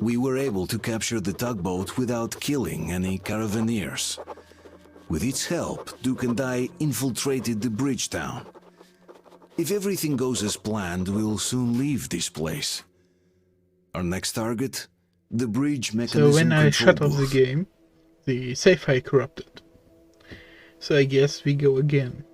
We were able to capture the tugboat without killing any caravaneers. With its help, Duke and I infiltrated the bridge town. If everything goes as planned, we'll soon leave this place. Our next target? The bridge mechanism So when I control shut off the booth. game, the save file corrupted. So I guess we go again.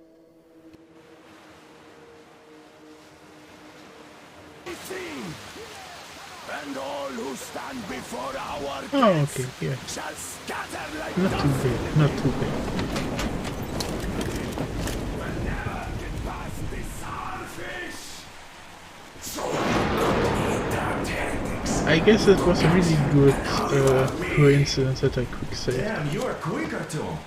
And all who stand before our Oh, okay, yeah. shall scatter like Not too bad, not too bad. I guess it was a really good coincidence that I quick saved. Damn, you are quick, Artyom.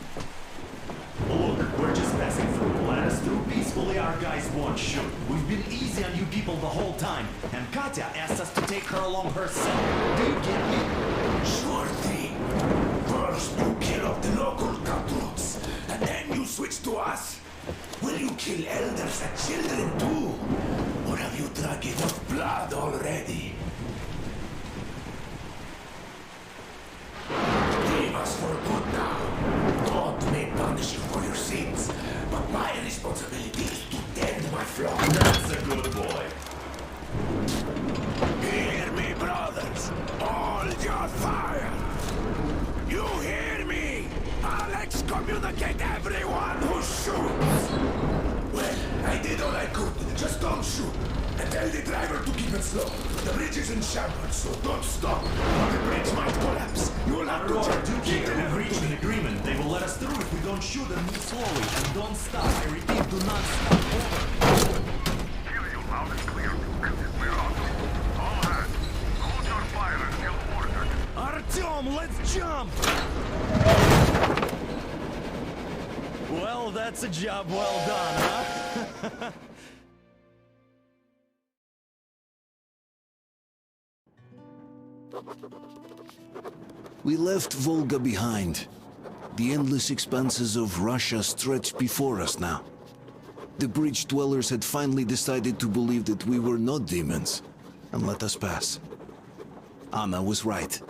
Look, we're just passing through. Let us through peacefully, our guys won't shoot. We've been easy on you people the whole time, and Katya asked us to take her along herself. Do you get me? Sure thing. First you kill off the local cutthroats, and then you switch to us. Will you kill elders and children too? Or have you drunk enough blood already? Leave us for good now. God may punish you for your sins, but my responsibility is to tend my flock. That's a good boy. Hear me, brothers! Hold your fire! You hear me? I'll excommunicate everyone who shoots! Well, I did all I could. Just don't shoot. And tell the driver to keep it slow. The bridge is in shambles, so don't stop. Or the bridge might collapse. You will have to Robert, check Duke and have reached an agreement. They will let us through if we don't shoot and move slowly. And don't stop. I repeat, do not stop. Over. Hear you loud and clear, Duke. We're on. All hands, hold your fire until ordered. Artyom, let's jump! Well, that's a job well done, huh? We left Volga behind. The endless expanses of Russia stretched before us now. The bridge dwellers had finally decided to believe that we were not demons and let us pass. Anna was right.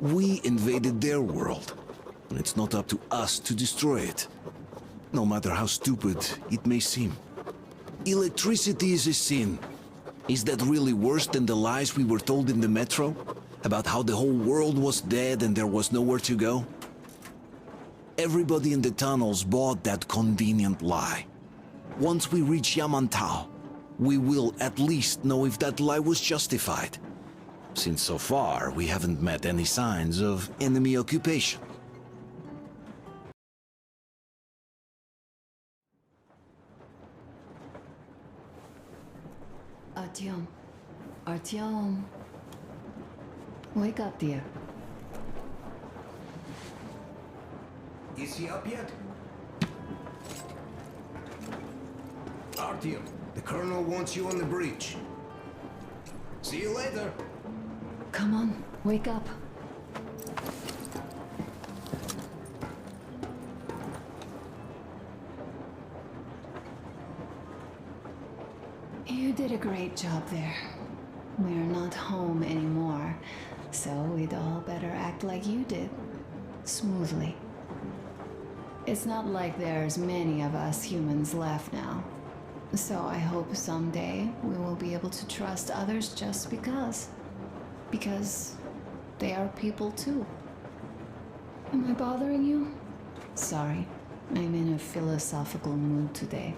We invaded their world, and it's not up to us to destroy it, no matter how stupid it may seem. Electricity is a sin. Is that really worse than the lies we were told in the metro? About how the whole world was dead and there was nowhere to go? Everybody in the tunnels bought that convenient lie. Once we reach Yamantau, we will at least know if that lie was justified. Since so far, we haven't met any signs of enemy occupation. Artyom. Artyom. Wake up, dear. Is he up yet? Artyom, the Colonel wants you on the bridge. See you later. Come on, wake up. You did a great job there. We're not home anymore, so we'd all better act like you did. Smoothly. It's not like there's many of us humans left now. So I hope someday we will be able to trust others just because. Because they are people too. Am I bothering you? Sorry, I'm in a philosophical mood today.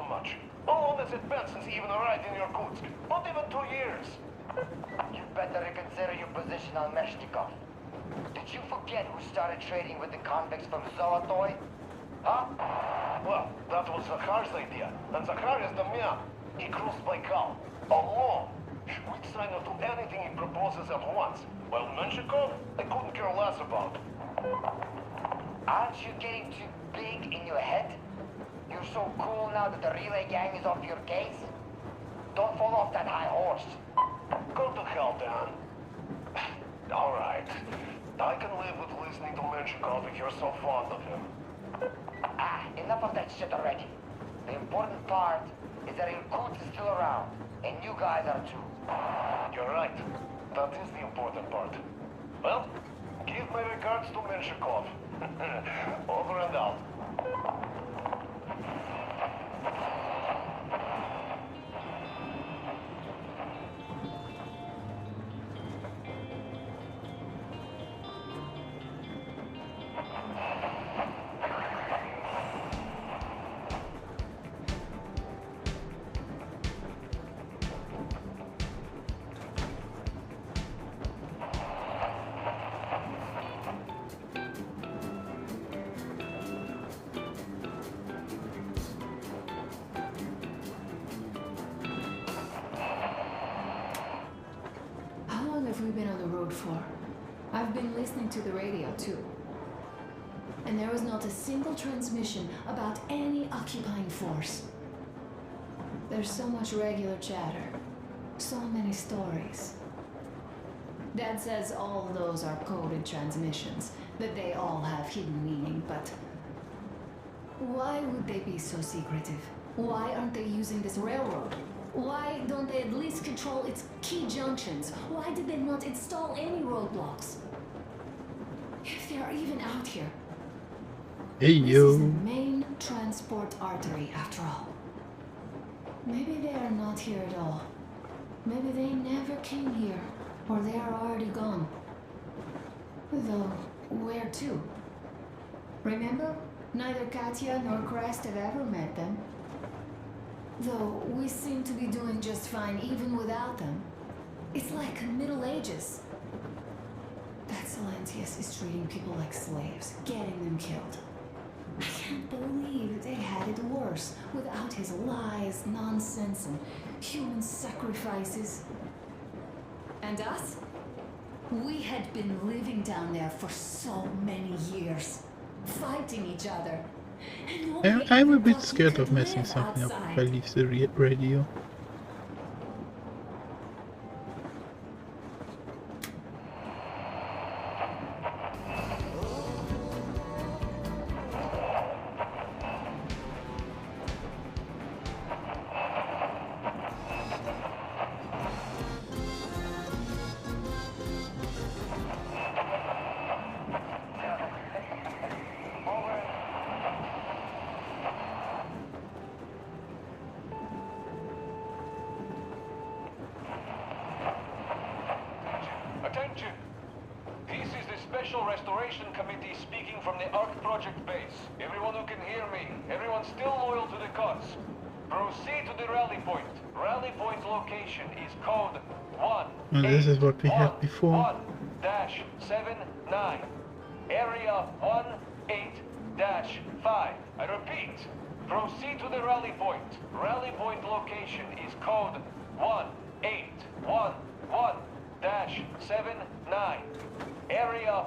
much. How long has it been since he even arrived in Irkutsk? Not even 2 years. You better reconsider your position on Meshnikov. Did you forget who started trading with the convicts from Zolotoy? Huh? Well, that was Zakhar's idea. And Zakhar is the man. He crossed Baikal. Alone. We'd sign up to anything he proposes at once. While Menshikov, I couldn't care less about. Aren't you getting too big in your head? You're so cool now that the relay gang is off your case? Don't fall off that high horse. Go to hell, Dan. Alright. I can live with listening to Menshikov if you're so fond of him. Enough of that shit already. The important part is that Irkutsk is still around, and you guys are too. You're right. That is the important part. Well, give my regards to Menshikov. Over and out. Have we been on the road for? I've been listening to the radio too. And there was not a single transmission about any occupying force. There's so much regular chatter. So many stories. Dad says all those are coded transmissions, that they all have hidden meaning, but why would they be so secretive? Why aren't they using this railroad? Why don't they at least control its key junctions? Why did they not install any roadblocks? If they are even out here. Hey This yo. is the main transport artery, after all. Maybe they are not here at all. Maybe they never came here, or they are already gone. Though, where to? Remember? Neither Katya nor Crest have ever met them. Though we seem to be doing just fine even without them. It's like Middle Ages. That Silentius is treating people like slaves, getting them killed. I can't believe they had it worse without his lies, nonsense, and human sacrifices. And us? We had been living down there for so many years, fighting each other. I'm a bit scared of messing something up if I leave the radio. Attention! This is the Special Restoration Committee speaking from the ARC Project base. Everyone who can hear me, everyone still loyal to the cause. Proceed to the rally point. Rally point location is code 1. And this is what we had before. 1-79. Area 18-5. I repeat. Proceed to the rally point. Rally point location is code 1811-79. Area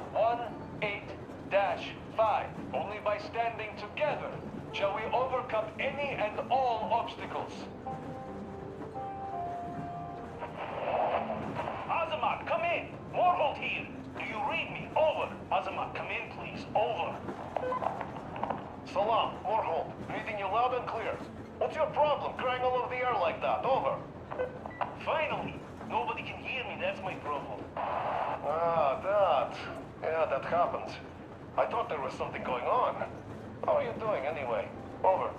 18-5. Only by standing together shall we overcome any and all obstacles. Azamat, come in! Morholt here! Do you read me? Over! Azamat, come in, please. Over! Salam, Morholt. Reading you loud and clear. What's your problem, crying all over the air like that? Over! Finally! Nobody can hear me, that's my problem. Ah, that. Yeah, that happens. I thought there was something going on. How are you doing, anyway? Over.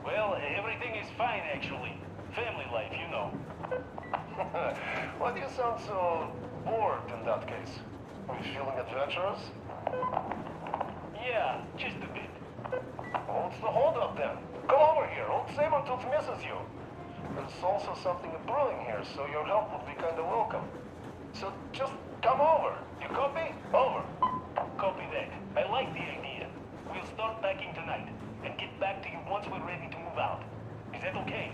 Well, everything is fine, actually. Family life, you know. Why do you sound so bored in that case? Are you feeling adventurous? Yeah, just a bit. What's the holdup then? Come over here, old Sabretooth misses you. There's also something brewing here, so your help would be kind of welcome. So just come over. You copy? Over. Copy that. I like the idea. We'll start packing tonight and get back to you once we're ready to move out. Is that okay?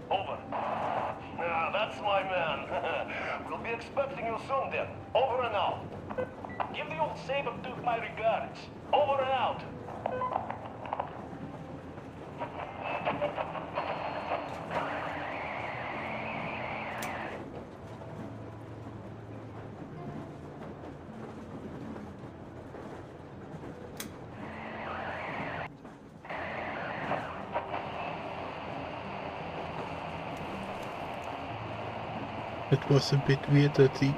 Over. Ah, that's my man. We'll be expecting you soon then. Over and out. Give the old Sabretooth my regards. Over and out. It was a bit weird that the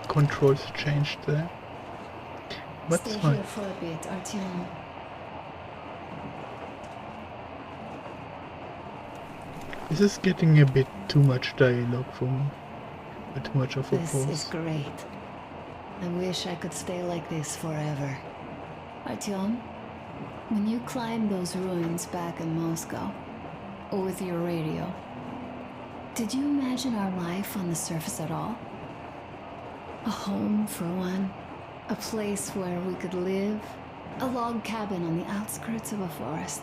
controls changed there. But Stay fine. here for a bit, Artyom. This is getting a bit too much dialogue for me. A bit too much of a This pause. is great. I wish I could stay like this forever. Artyom, when you climbed those ruins back in Moscow, with your radio, did you imagine our life on the surface at all? A home, for one. A place where we could live. A log cabin on the outskirts of a forest.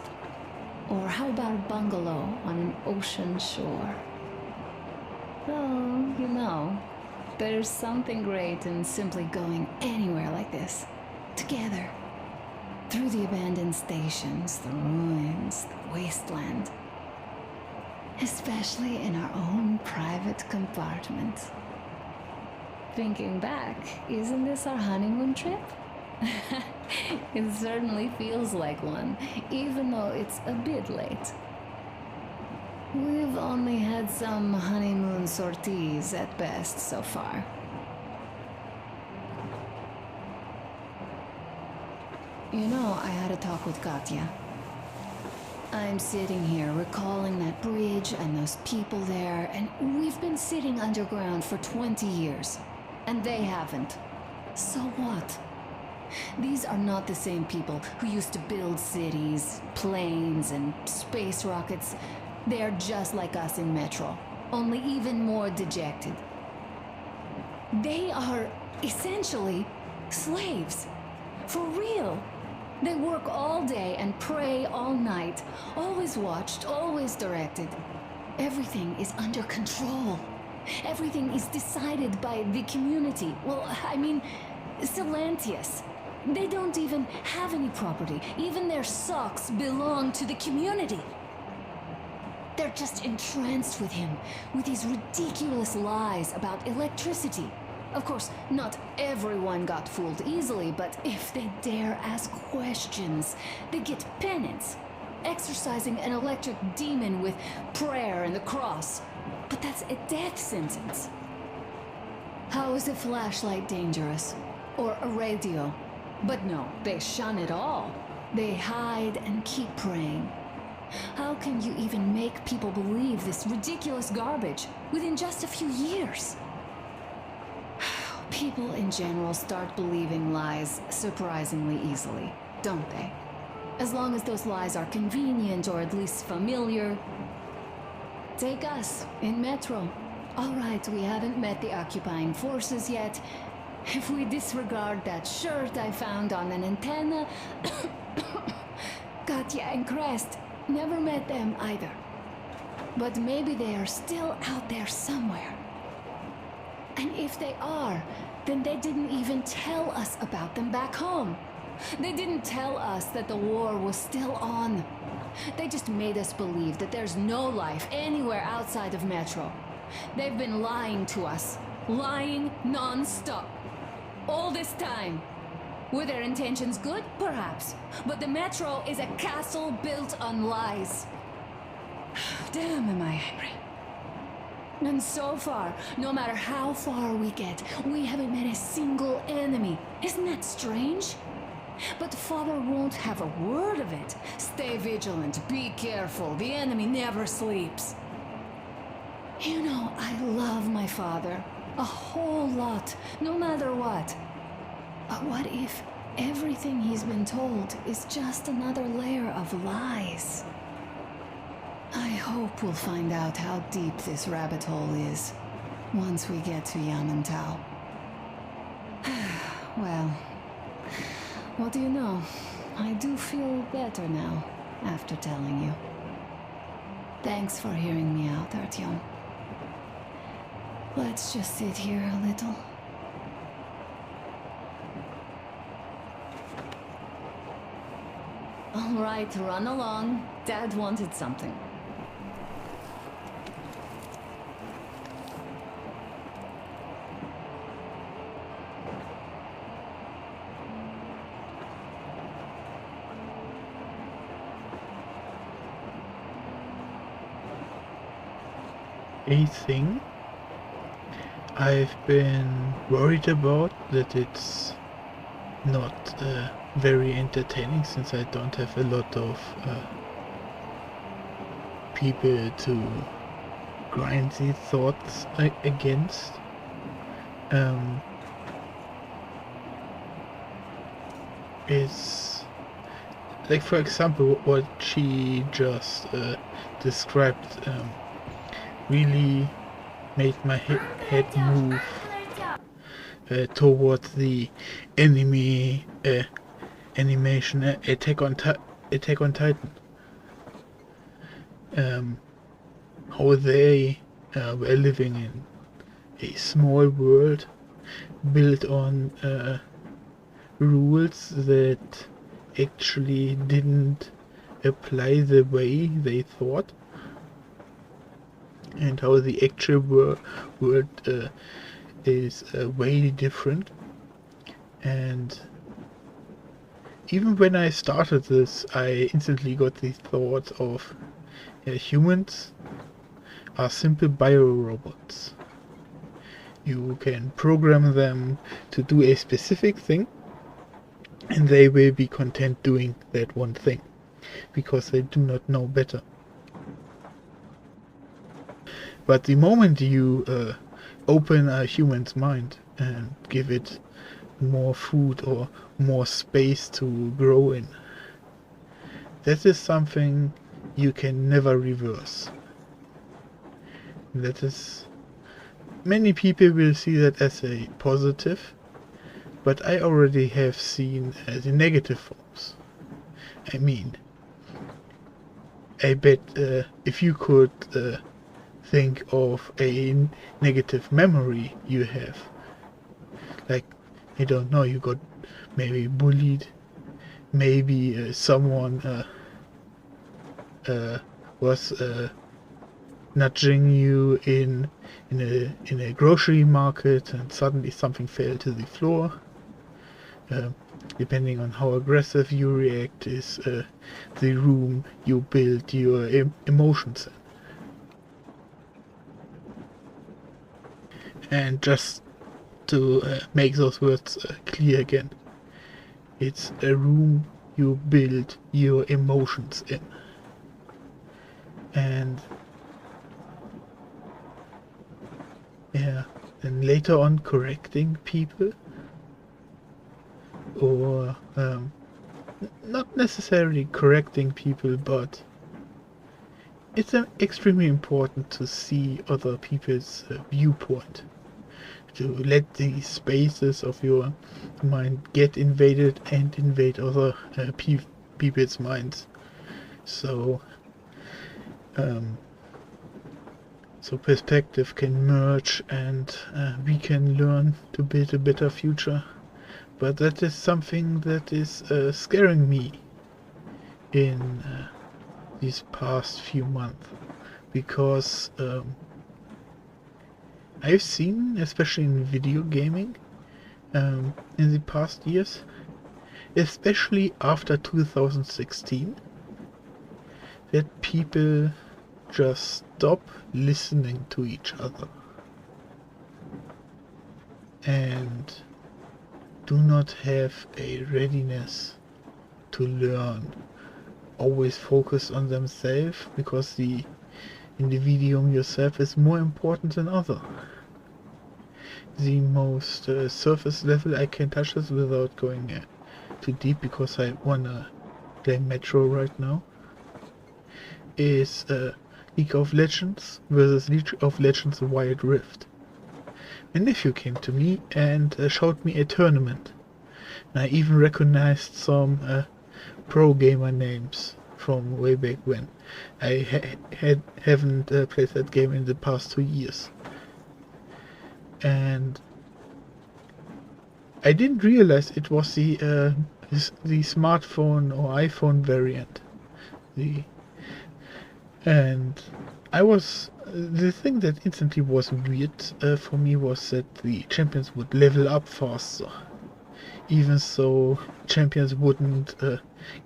Or how about a bungalow on an ocean shore? Oh, you know, there's something great in simply going anywhere like this. Together. Through the abandoned stations, the ruins, the wasteland. Especially in our own private compartment. Thinking back, isn't this our honeymoon trip? It certainly feels like one, even though it's a bit late. We've only had some honeymoon sorties at best so far. You know, I had a talk with Katya. I'm sitting here recalling that bridge and those people there, and we've been sitting underground for 20 years, and they haven't. So what? These are not the same people who used to build cities, planes, and space rockets. They are just like us in Metro, only even more dejected. They are essentially slaves. For real. They work all day and pray all night, always watched, always directed. Everything is under control. Everything is decided by the community. Well, I mean, Silantius. They don't even have any property. Even their socks belong to the community. They're just entranced with him, with these ridiculous lies about electricity. Of course, not everyone got fooled easily, but if they dare ask questions, they get penance, exorcising an electric demon with prayer and the cross. But that's a death sentence. How is a flashlight dangerous? Or a radio? But no, they shun it all. They hide and keep praying. How can you even make people believe this ridiculous garbage within just a few years? People in general start believing lies surprisingly easily, don't they? As long as those lies are convenient or at least familiar. Take us, in Metro. All right, we haven't met the occupying forces yet. If we disregard that shirt I found on an antenna... Katya and Crest, never met them either. But maybe they are still out there somewhere. And if they are, then they didn't even tell us about them back home. They didn't tell us that the war was still on. They just made us believe that there's no life anywhere outside of Metro. They've been lying to us. Lying non-stop. All this time. Were their intentions good? Perhaps. But the Metro is a castle built on lies. Damn, am I angry. And so far, no matter how far we get, we haven't met a single enemy. Isn't that strange? But Father won't have a word of it. Stay vigilant, be careful, the enemy never sleeps. You know, I love my father. A whole lot, no matter what. But what if everything he's been told is just another layer of lies? hope we'll find out how deep this rabbit hole is once we get to Yamantau. Well, what do you know? I do feel better now after telling you. Thanks for hearing me out, Artyom. Let's just sit here a little. All right, run along. Dad wanted something. A thing I've been worried about, that it's not very entertaining, since I don't have a lot of people to grind these thoughts against. Is like, for example, what she just described really made my head move towards the anime animation Attack on Titan. How they were living in a small world built on rules that actually didn't apply the way they thought, and how the actual world is way different. And even when I started this, I instantly got the thought of humans are simple biorobots. You can program them to do a specific thing, and they will be content doing that one thing, because they do not know better. But the moment you open a human's mind and give it more food or more space to grow in, that is something you can never reverse. That is, many people will see that as a positive, but I already have seen the negative forms. I mean, I bet if you could think of a negative memory you have, like, I don't know, you got maybe bullied, maybe someone was nudging you in a grocery market, and suddenly something fell to the floor. Depending on how aggressive you react is the room you build your emotions in. And just to make those words clear again, it's a room you build your emotions in. And yeah, and later on correcting people, or not necessarily correcting people, but it's extremely important to see other people's viewpoint, to let the spaces of your mind get invaded and invade other people's minds. So perspective can merge, and we can learn to build a better future. But that is something that is scaring me in these past few months, because I've seen, especially in video gaming, in the past years, especially after 2016, that people just stop listening to each other and do not have a readiness to learn. Always focus on themselves, because the individuum yourself is more important than other. The most surface level I can touch this without going too deep, because I wanna play Metro right now, is League of Legends versus League of Legends Wild Rift. My nephew came to me and showed me a tournament. And I even recognized some pro gamer names from way back when. I haven't played that game in the past 2 years. And I didn't realize it was the smartphone or iPhone variant. The thing that instantly was weird for me was that the champions would level up faster. Even so, champions wouldn't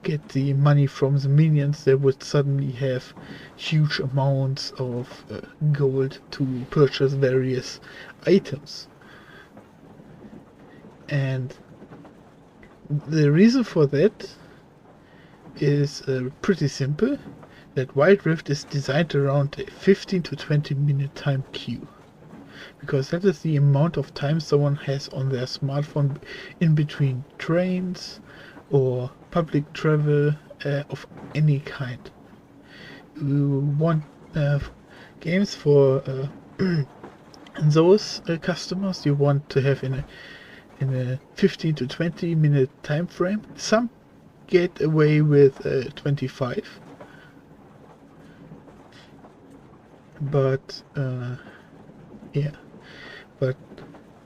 get the money from the minions, they would suddenly have huge amounts of gold to purchase various items. And the reason for that is pretty simple. That Wild Rift is designed around a 15 to 20 minute time queue. Because that is the amount of time someone has on their smartphone in between trains or public travel of any kind. You want games for those customers you want to have in a 15 to 20 minute time frame. Some get away with 25. But yeah, but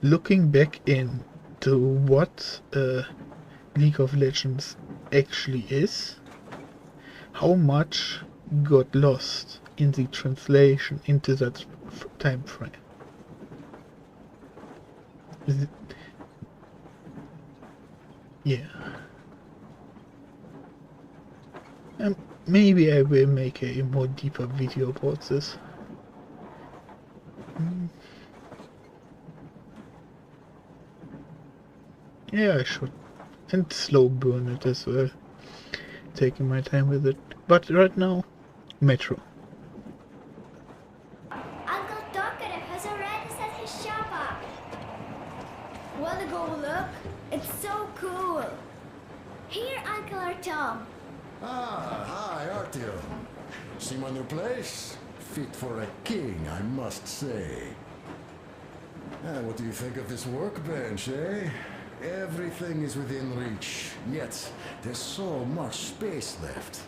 looking back into what League of Legends actually is, how much got lost in the translation into that time frame. Yeah. Maybe I will make a more deeper video about this. Yeah, I should. And slow burn it as well. Taking my time with it. But right now, Metro. Uncle Talkative has already set his shop up. Wanna go look? It's so cool. Here, Uncle Artyom. Ah, hi, Artyom. See my new place? Fit for a king, I must say. What do you think of this workbench, eh? Everything is within reach, yet there's so much space left.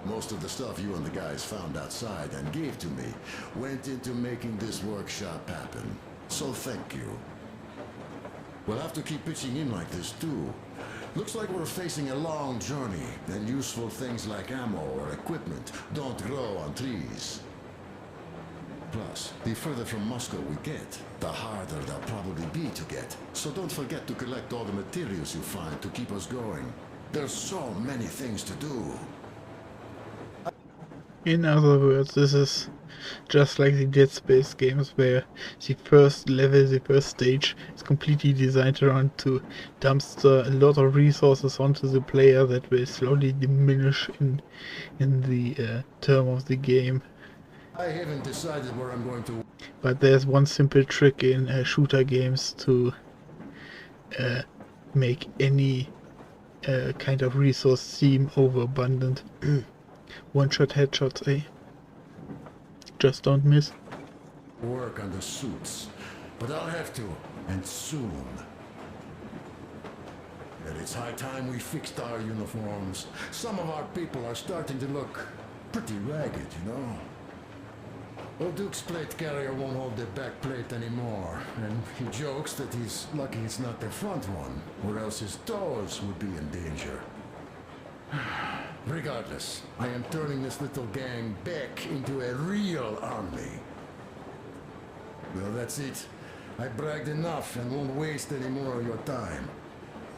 Most of the stuff you and the guys found outside and gave to me went into making this workshop happen. So thank you. We'll have to keep pitching in like this too. Looks like we're facing a long journey, and useful things like ammo or equipment don't grow on trees. Plus, the further from Moscow we get, the harder they'll probably be to get. So don't forget to collect all the materials you find to keep us going. There's so many things to do. In other words, this is just like the Dead Space games where the first level, the first stage is completely designed around to dumpster a lot of resources onto the player that will slowly diminish in the term of the game. I haven't decided where I'm going to... But there's one simple trick in shooter games to make any kind of resource seem overabundant. One-shot headshots, eh? Just don't miss. Work on the suits, but I'll have to, and soon. And it's high time we fixed our uniforms. Some of our people are starting to look pretty ragged, you know? Old Duke's plate carrier won't hold the back plate anymore, and he jokes that he's lucky it's not the front one, or else his toes would be in danger. Regardless, I am turning this little gang back into a real army. Well, that's it. I bragged enough and won't waste any more of your time.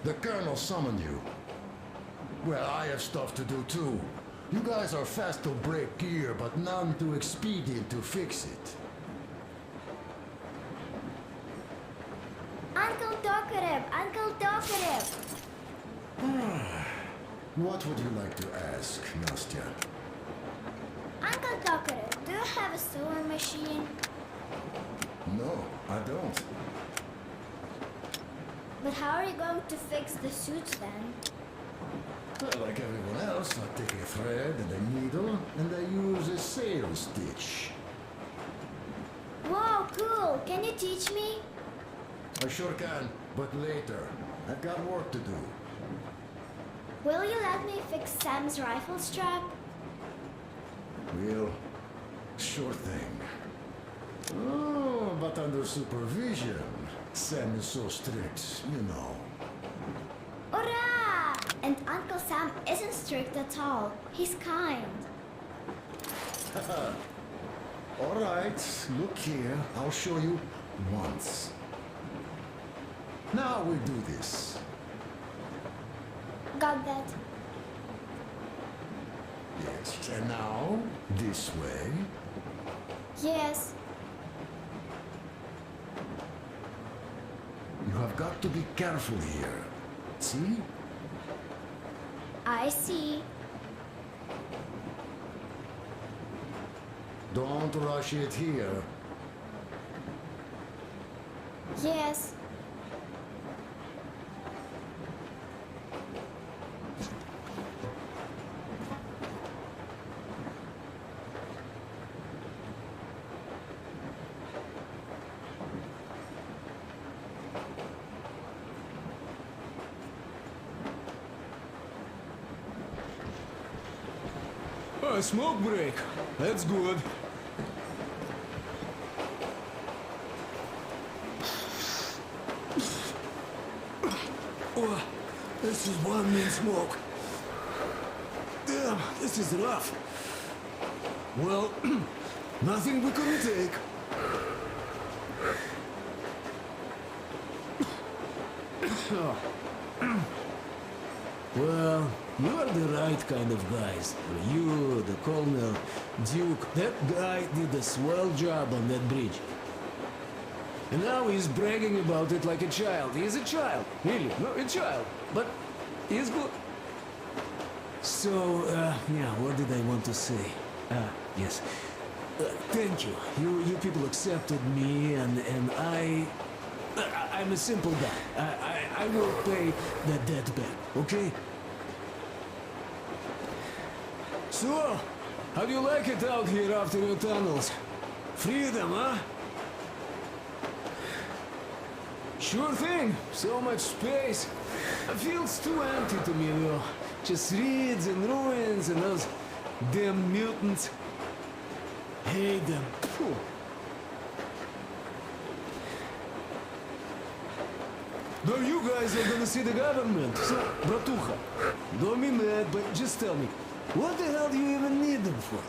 The Colonel summoned you. Well, I have stuff to do too. You guys are fast to break gear, but none too expedient to fix it. Uncle Talkative! Uncle Talkative! What would you like to ask, Nastya? Uncle Talkative, do you have a sewing machine? No, I don't. But how are you going to fix the suits then? Well, like everyone else, I take a thread and a needle, and I use a sail stitch. Wow, cool. Can you teach me? I sure can, but later. I've got work to do. Will you let me fix Sam's rifle strap? Well, sure thing. Oh, but under supervision. Sam is so strict, you know. Hurrah! And Uncle Sam isn't strict at all. He's kind. All right, look here. I'll show you once. Now we do this. Got that. Yes, and now this way. Yes. You have got to be careful here. See? I see. Don't rush it here. Yes. A smoke break. That's good. Oh, this is one mean smoke. Damn, this is rough. Well, nothing we couldn't take. Well, you are the right kind of guys. You, the Colonel, Duke, that guy did a swell job on that bridge. And now he's bragging about it like a child. He is a child, really, no, a child. But he's good. So, yeah, what did I want to say? Yes. Thank you. You people accepted me, and I'm a simple guy. I will pay that debt back, okay? So, how do you like it out here after your tunnels? Freedom, huh? Sure thing. So much space. It feels too empty to me, though. Just reeds and ruins and those damn mutants. Hate them. Phew. Now you guys are gonna see the government. So, bratucha, don't be mad, but just tell me, what the hell do you even need them for?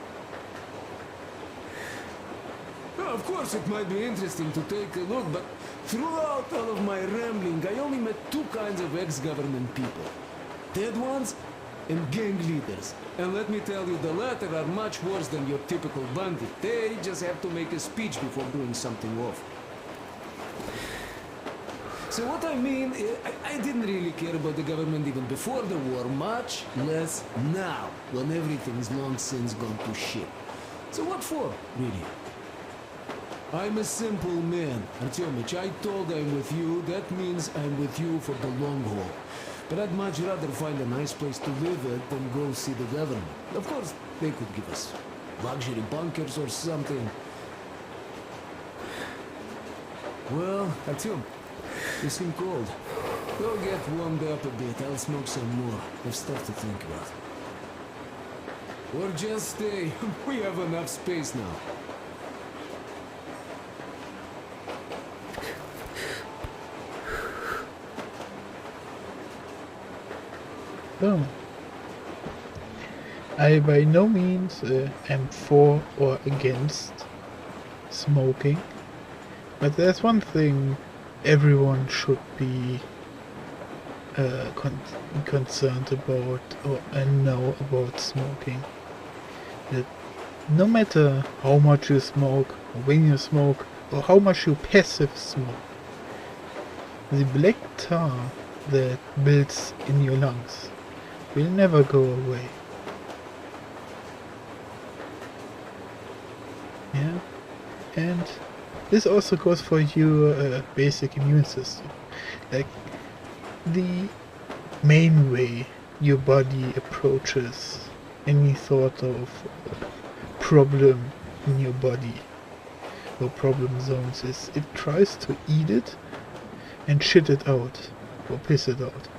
Well, of course it might be interesting to take a look, but throughout all of my rambling, I only met two kinds of ex-government people. Dead ones and gang leaders. And let me tell you, the latter are much worse than your typical bandit. They just have to make a speech before doing something awful. So what I mean, I didn't really care about the government even before the war, much less now, when everything's long since gone to shit. So what for, really? I'm a simple man, Artyomich. I told I'm with you, that means I'm with you for the long haul. But I'd much rather find a nice place to live at than go see the government. Of course, they could give us luxury bunkers or something. Well, Artyom, you seem cold. Go get warmed up a bit, I'll smoke some more. I've stuff to think about. Or just stay. We have enough space now. So, I by no means am for or against smoking, but there's one thing everyone should be concerned about or know about smoking. That no matter how much you smoke, or when you smoke, or how much you passive smoke, the black tar that builds in your lungs will never go away. Yeah, and this also goes for your basic immune system. Like, the main way your body approaches any sort of problem in your body or problem zones is it tries to eat it and shit it out or piss it out,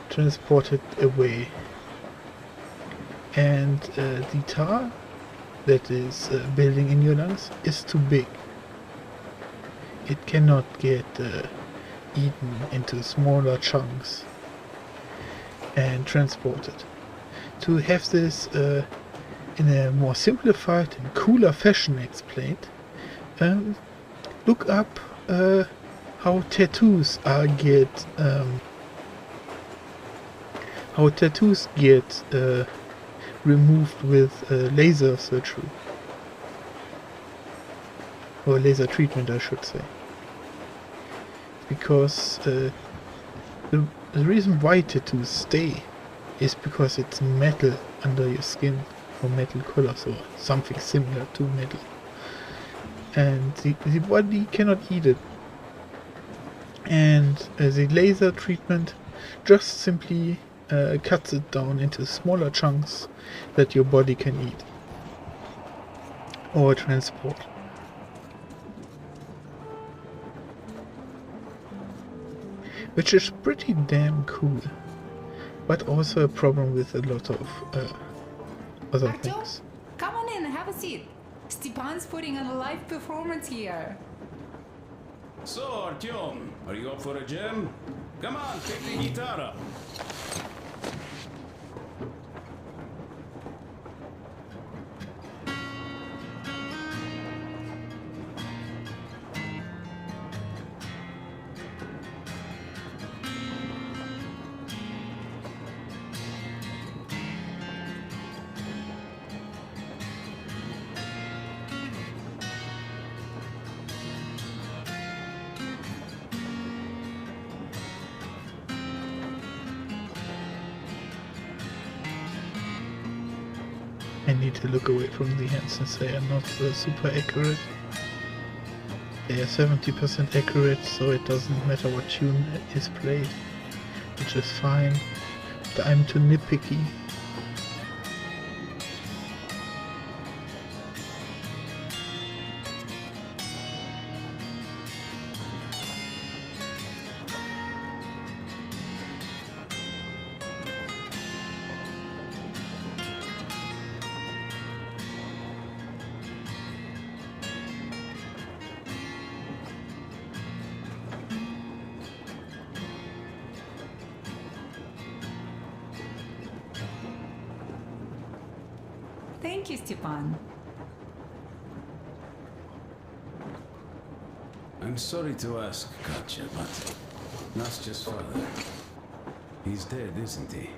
transport it away. And the tar that is building in your lungs is too big. It cannot get eaten into smaller chunks and transported. To have this in a more simplified and cooler fashion explained, look up how tattoos get removed with laser surgery, or laser treatment I should say, because the reason why tattoos stay is because it's metal under your skin, or metal colors, or something similar to metal, and the body cannot eat it, and the laser treatment just simply cuts it down into smaller chunks that your body can eat or transport. Which is pretty damn cool, but also a problem with a lot of other Artyom, things. come on in, have a seat. Stepan's putting on a live performance here. So, Artyom, are you up for a jam? Come on, pick the guitar up. I need to look away from the hands since they are not super accurate. They are 70% accurate, so it doesn't matter what tune is played, which is fine, but I'm too nitpicky. Thank you, Stepan. I'm sorry to ask, Katya, but Nastya's father, he's dead, isn't he?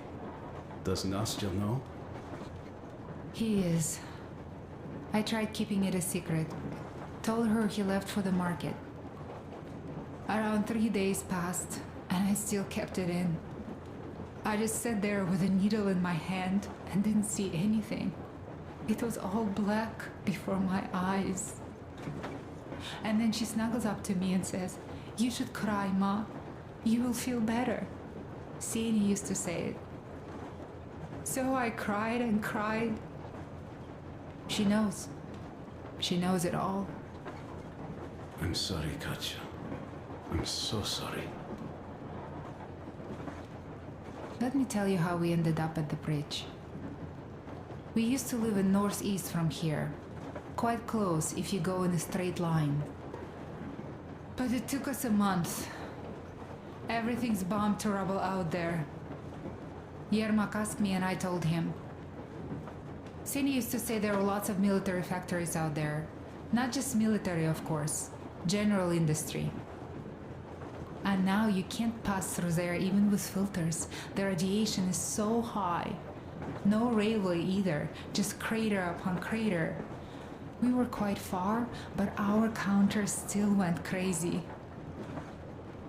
Does Nastya know? He is. I tried keeping it a secret. Told her he left for the market. Around 3 days passed, and I still kept it in. I just sat there with a needle in my hand and didn't see anything. It was all black before my eyes. And then she snuggles up to me and says, "You should cry, Ma. You will feel better." Sani used to say it. So I cried and cried. She knows. She knows it all. I'm sorry, Katya. I'm so sorry. Let me tell you how we ended up at the bridge. We used to live in northeast from here. Quite close if you go in a straight line. But it took us a month. Everything's bombed to rubble out there. Yermak asked me and I told him. Sani used to say there were lots of military factories out there. Not just military, of course. General industry. And now you can't pass through there even with filters. The radiation is so high. No railway either, just crater upon crater. We were quite far, but our counter still went crazy.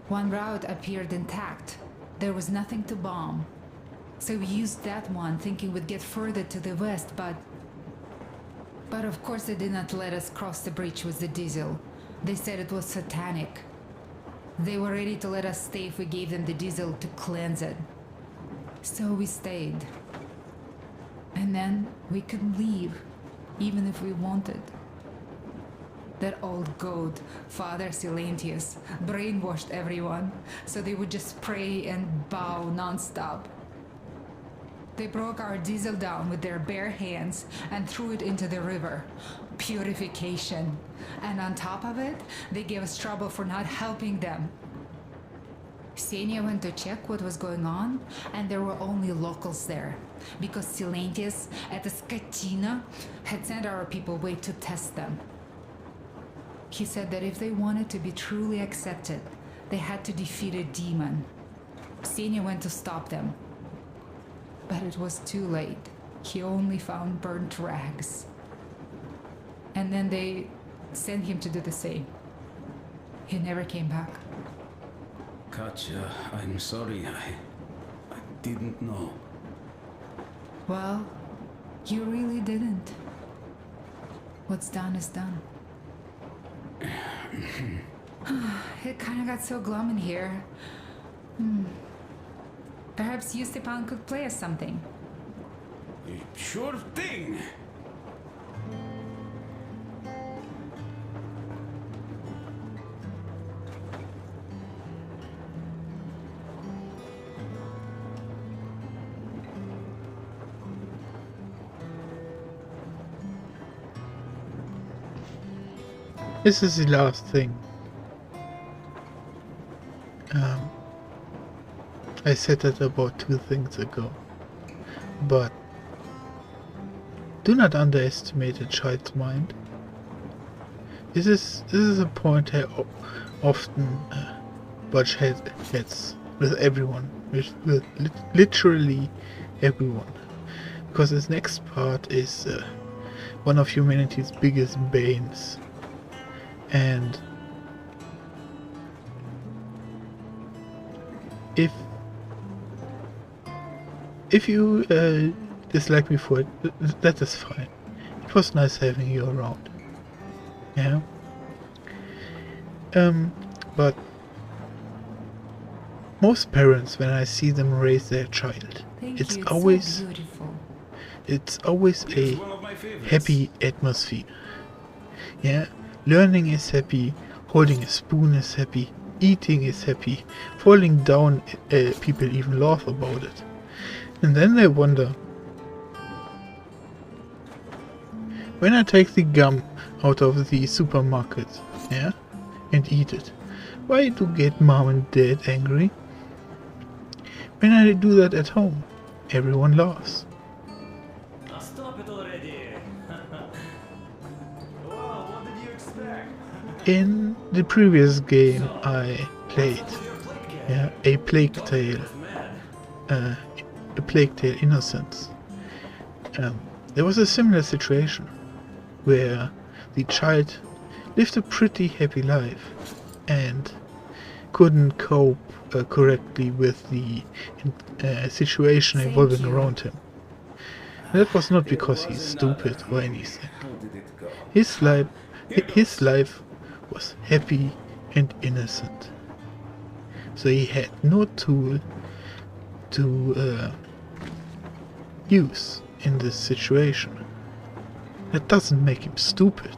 One route appeared intact. There was nothing to bomb. So we used that one, thinking we'd get further to the west, but of course they did not let us cross the bridge with the diesel. They said it was satanic. They were ready to let us stay if we gave them the diesel to cleanse it. So we stayed. And then we couldn't leave, even if we wanted. That old goat, Father Silentius, brainwashed everyone, so they would just pray and bow non-stop. They broke our diesel down with their bare hands and threw it into the river. Purification. And on top of it, they gave us trouble for not helping them. Xenia went to check what was going on, and there were only locals there, because Silentius at the Skatina had sent our people away to test them. He said that if they wanted to be truly accepted, they had to defeat a demon. Xenia went to stop them, but it was too late. He only found burnt rags. And then they sent him to do the same. He never came back. Katja, I'm sorry. I didn't know. Well, you really didn't. What's done is done. It kind of got so glum in here. Perhaps you, Stepan, could play us something. Sure thing. This is the last thing. I said that about 2 things ago, but do not underestimate a child's mind. This is a point I often butt heads with everyone, with literally everyone, because this next part is one of humanity's biggest banes. And if you dislike me for it, that is fine. It was nice having you around. Yeah. But most parents, when I see them raise their child, it's always a happy atmosphere. Yeah. Learning is happy, holding a spoon is happy, eating is happy, falling down, people even laugh about it. And then they wonder, when I take the gum out of the supermarket, yeah, and eat it, why do get mom and dad angry? When I do that at home, everyone laughs. Stop it already. Well, what did you expect? In the previous game I played, yeah, A Plague Tale Innocence, there was a similar situation where the child lived a pretty happy life and couldn't cope correctly with the situation evolving around him. That was not because he's stupid or anything. His life was happy and innocent. So he had no tool to use in this situation. That doesn't make him stupid.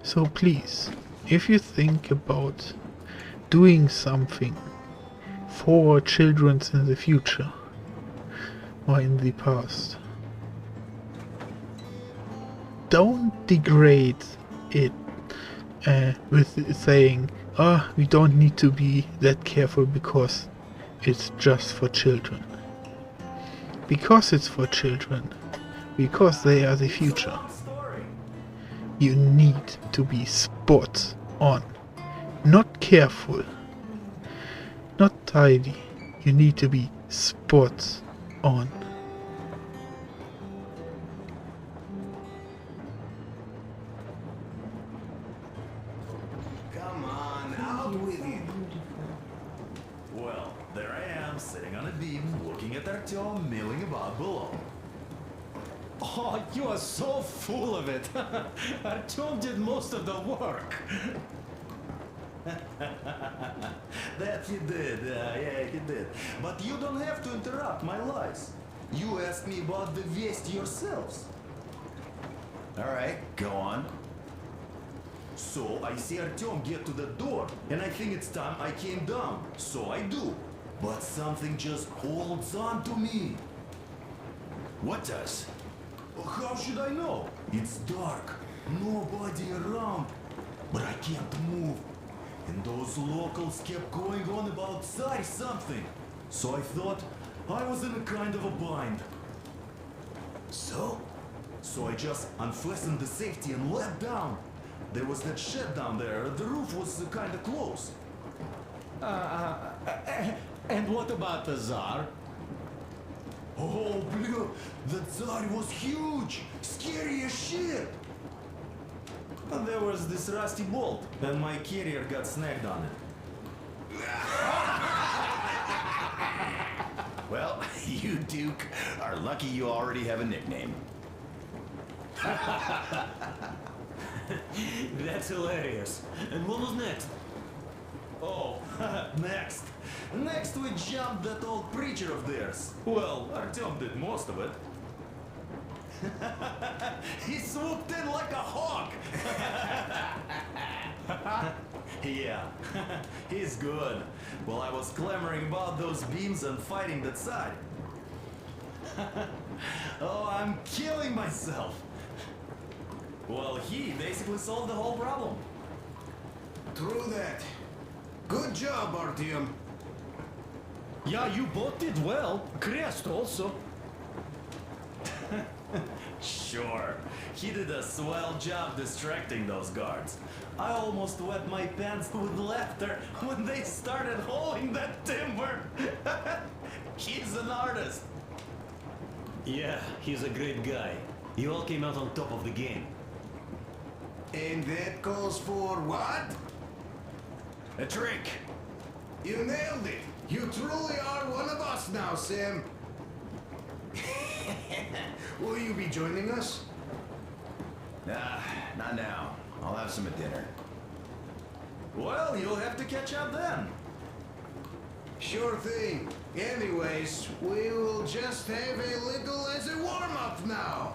So please, if you think about doing something for children in the future or in the past, don't degrade it with saying, oh, we don't need to be that careful because it's just for children. Because it's for children, because they are the future, you need to be spot on, not careful, not tidy. You need to be spot on. Come on, out with it. Well, there I am, sitting on a beam, looking at Artyom milling about below. Oh, you are so full of it. Artyom did most of the work. That he did, yeah, he did. But you don't have to interrupt my lies. You asked me about the Vest yourselves. All right, go on. So I see Artyom get to the door, and I think it's time I came down. So I do. But something just holds on to me. What does? How should I know? It's dark, nobody around, but I can't move. And those locals kept going on about Tsar something. So I thought I was in a kind of a bind. So I just unfastened the safety and let down. There was that shed down there. The roof was kind of close. And what about the Tsar? Oh, blue, the Tsar was huge, scary as shit. And there was this rusty bolt, and my carrier got snagged on it. Well, you, Duke, are lucky you already have a nickname. That's hilarious. And what was next? Oh, next. Next we jumped that old preacher of theirs. Well, Artyom did most of it. He swooped in like a hawk. Yeah, he's good. While I was clamoring about those beams and fighting that side. Oh, I'm killing myself. Well, he basically solved the whole problem. True that. Good job, Artyom. Yeah, you both did well. Crest also. Sure. He did a swell job distracting those guards. I almost wet my pants with laughter when they started hauling that timber. He's an artist. Yeah, he's a great guy. You all came out on top of the game. And that calls for what? A drink. You nailed it. You truly are one of us now, Sam. Will you be joining us? Nah, not now. I'll have some at dinner. Well, you'll have to catch up then. Sure thing. Anyways, we will just have a little as a warm-up now.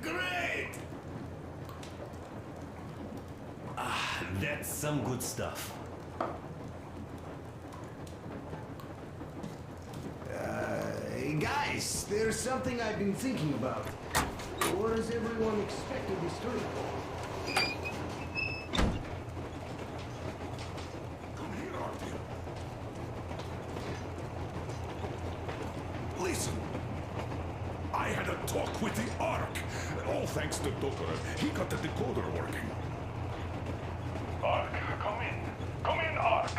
Great! That's some good stuff. Hey guys, there's something I've been thinking about. What does everyone expect of this trip? Come here, Artyom. Listen. I had a talk with the Ark. All thanks to Doktor. He got the decoder working. Ark, come in. Come in, Ark.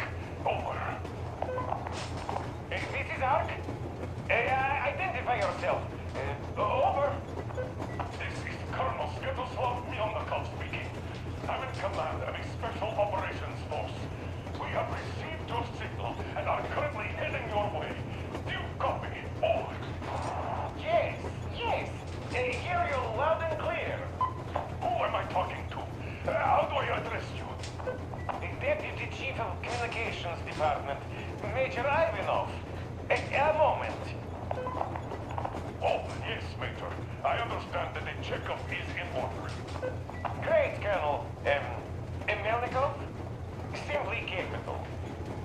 Over. This is Ark. Identify yourself. Over. This is Colonel Skittleslow Mjolnirkov speaking. I'm in command of a special operations force. We have received your signal and are currently heading your way. Do you copy? Over. Yes. Hear you loud and clear. Who am I talking to? How do I address you? The Deputy Chief of Communications Department, Major Ivanov. A moment. Oh, yes, Major. I understand that the checkup is in order. Great, Colonel. Melnikov? Simply capable.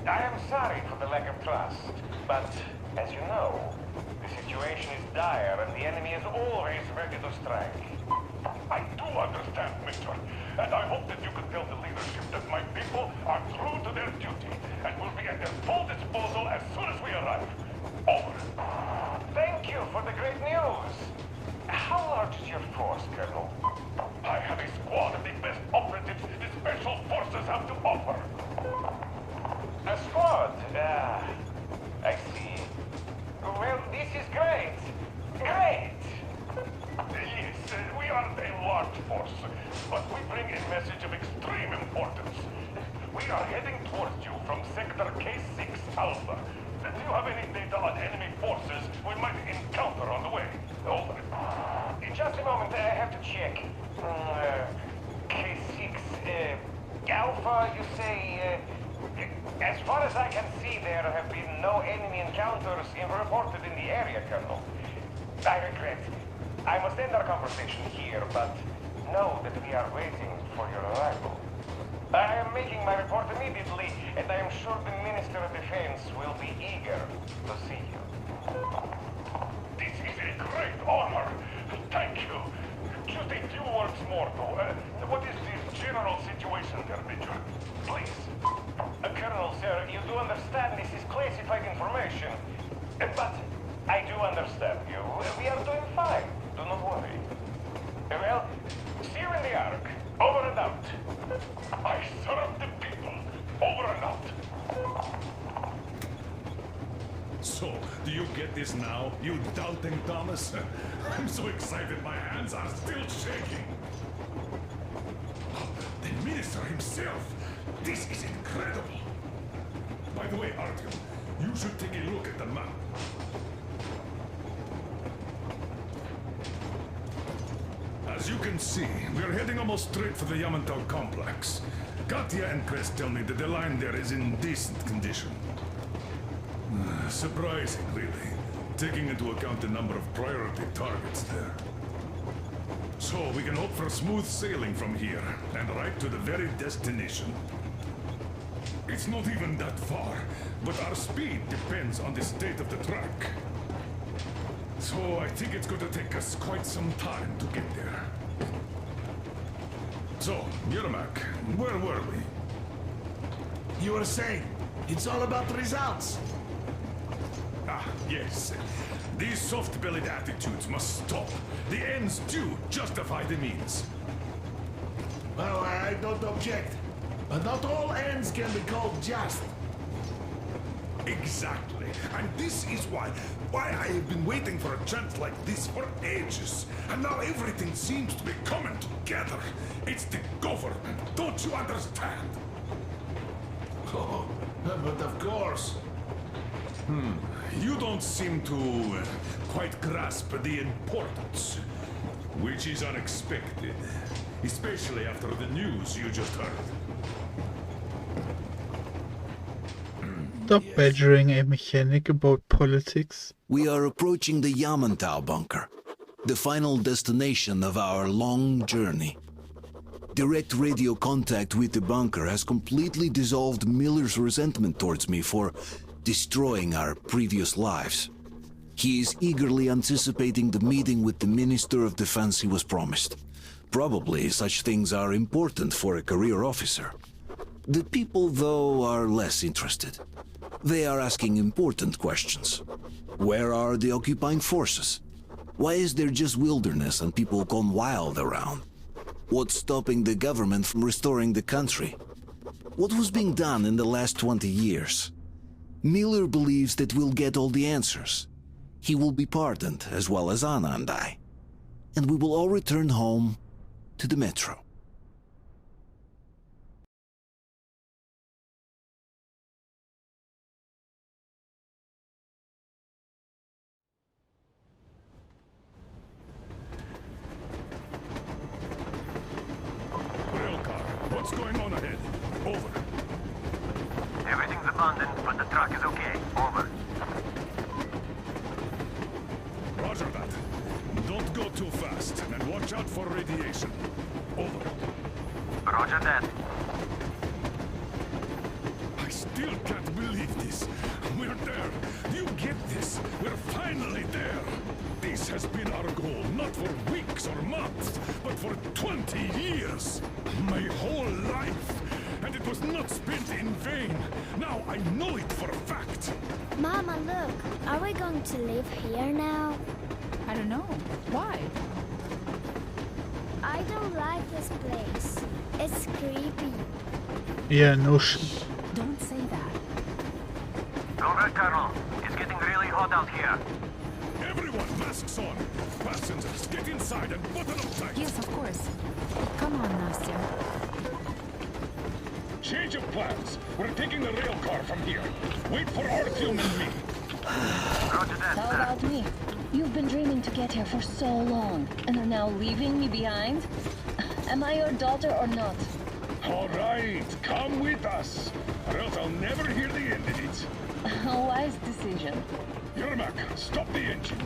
I am sorry for the lack of trust, but as you know, the situation is dire and the enemy is always ready to strike. I do understand, Major, and I hope that you can tell the leadership that my people are true to their duty and will be at their full disposal as soon as we arrive. Over. Thank you for the great news. How large is your force, Colonel? I have a squad of the best operatives the Special Forces have to offer. A squad? I see. Well, this is great. Great! Yes, we aren't a large force, but we bring a message of extreme importance. We are heading towards you from Sector K6 Alpha. Do you have any data on enemy forces we might encounter on the way? Over. In just a moment, I have to check. K6, Alpha, you say, as far as I can see, there have been no enemy encounters reported in the area, Colonel. I regret. I must end our conversation here, but know that we are waiting for your arrival. I am making my report immediately, and I am sure the Minister of Defense will be eager to see you. This is a great honor. Thank you. Just a few words more, though. What is the general situation there, Major? Please. Colonel, sir, you do understand this is classified information. But I do understand you. We are doing fine. Do not worry. Well, see you in the Ark. Over and out. I serve the people. Over and out. So, do you get this now, you doubting Thomas? I'm so excited my hands are still shaking. The Minister himself! This is incredible! By the way, Artyom, you should take a look at the map. As you can see, we're heading almost straight for the Yamantau complex. Katya and Crest tell me that the line there is in decent condition. Surprising, really, taking into account the number of priority targets there. So we can hope for smooth sailing from here, and right to the very destination. It's not even that far, but our speed depends on the state of the track. So I think it's going to take us quite some time to get there. So, Yermak, where were we? You were saying, it's all about the results. Ah, yes. These soft-bellied attitudes must stop. The ends do justify the means. Well, I don't object. But not all ends can be called just. Exactly. And this is why I have been waiting for a chance like this for ages. And now everything seems to be coming together. It's the government. Don't you understand? Oh, but of course. You don't seem to quite grasp the importance, which is unexpected, especially after the news you just heard. Stop badgering a mechanic about politics. We are approaching the Yamantau bunker, the final destination of our long journey. Direct radio contact with the bunker has completely dissolved Miller's resentment towards me for destroying our previous lives. He is eagerly anticipating the meeting with the Minister of Defense he was promised. Probably such things are important for a career officer. The people, though, are less interested. They are asking important questions. Where are the occupying forces? Why is there just wilderness and people gone wild around? What's stopping the government from restoring the country? What was being done in the last 20 years? Miller believes that we'll get all the answers. He will be pardoned, as well as Anna and I. And we will all return home to the Metro. Railcar, what's going on ahead? Over. Everything's abandoned, but the truck is okay. Over. Roger that. Don't go too fast, and watch out for radiation. Over. Roger that. I still can't believe this. We're there. Do you get this? We're finally there. This has been our goal, not for weeks or months, but for 20 years. My whole life. And it was not spent in vain. Now I know it for a fact. Mama, look. Are we going to live here now? I don't know. Why? I don't like this place. It's creepy. Yeah, no shit. Don't say that. Over, Colonel. It's getting really hot out here. Everyone, masks on. Passengers, get inside and button up tight. Yes, of course. Come on, Nastya. Change of plans. We're taking the rail car from here. Wait for Artyom and me. How about me? You've been dreaming to get here for so long, and are now leaving me behind? Am I your daughter or not? All right, come with us, or else I'll never hear the end of it. A wise decision. Yermak, stop the engine.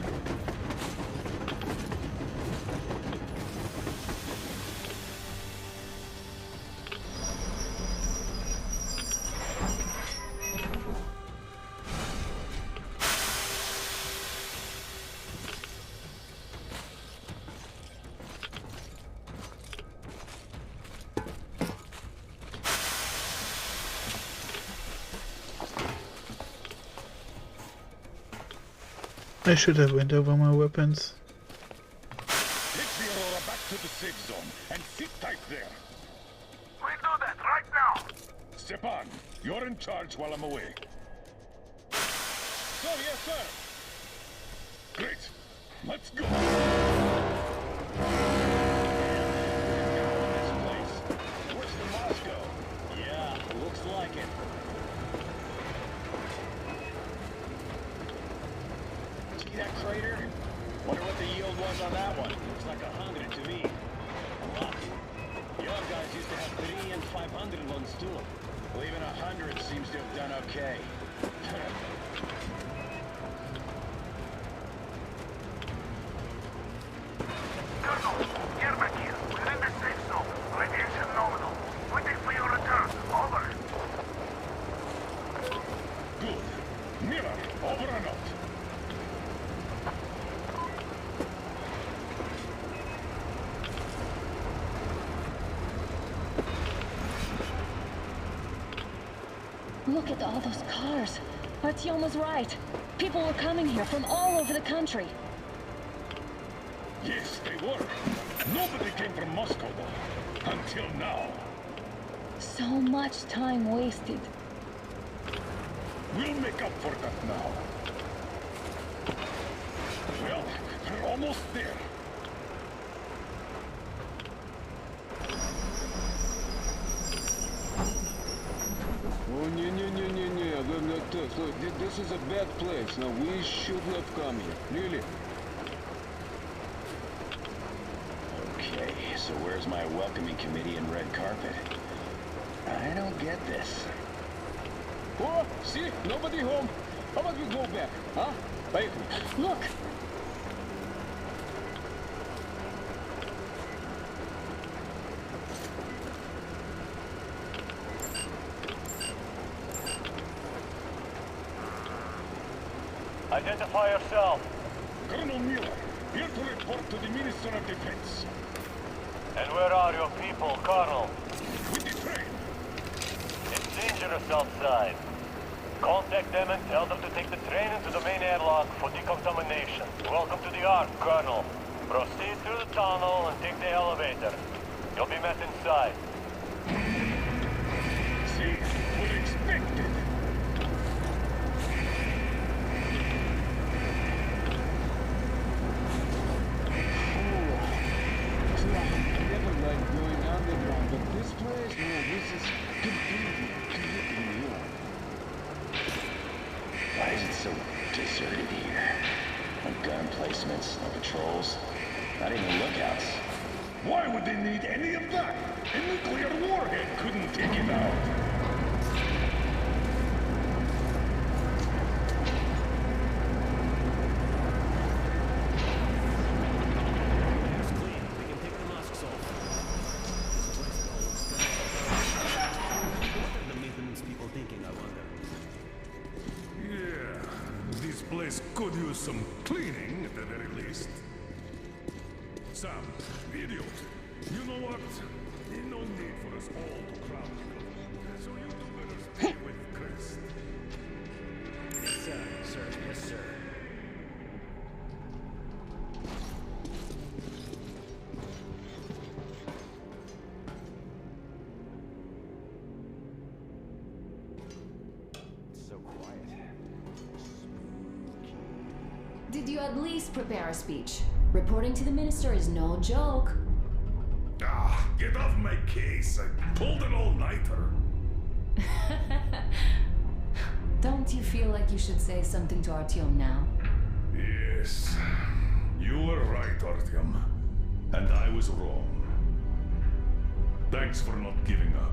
I should have went over my weapons. Take the Aurora back to the safe zone and sit tight there. We'll do that right now. Stepan, you're in charge while I'm away. Sir, yes, sir. Great. Let's go. This place. Worse than Moscow. Yeah, looks like it. See that crater? Wonder what the yield was on that one. Looks like 100 to me. A lot. Your guys used to have 3 and 500 ones too. Well, even 100 seems to have done okay. Colonel, Yermak here. We're in the safe zone. Radiation nominal. Waiting for your return. Over. Good. Miller, over and out. Look at all those cars. Artyom was right. People were coming here from all over the country. Yes, they were. Nobody came from Moscow, though. Until now. So much time wasted. We'll make up for that now. Well, we're almost there. Oh, look, this is a bad place. Now, we should not come here. Really? Okay, so where's my welcoming committee and red carpet? I don't get this. Oh, see? Nobody home. How about we go back, huh? Поехали. Look! Identify yourself. Colonel Miller, here to report to the Minister of Defense. And where are your people, Colonel? With the train. It's dangerous outside. Contact them and tell them to take the train into the main airlock for decontamination. Welcome to the Ark, Colonel. Proceed through the tunnel and take the elevator. You'll be met inside. See, we're expected. Why is it so deserted here? No gun placements, no patrols, not even lookouts. Why would they need any of that? A nuclear warhead couldn't take it out. Could use some cleaning at the very least. Sam, idiot, you know what? No need for us all to crowd together. So you two better stay with Chris. Yes, sir. Sir, yes, sir. So quiet. Did you at least prepare a speech? Reporting to the minister is no joke. Ah, get off my case. I pulled an all-nighter. Don't you feel like you should say something to Artyom now? Yes. You were right, Artyom. And I was wrong. Thanks for not giving up.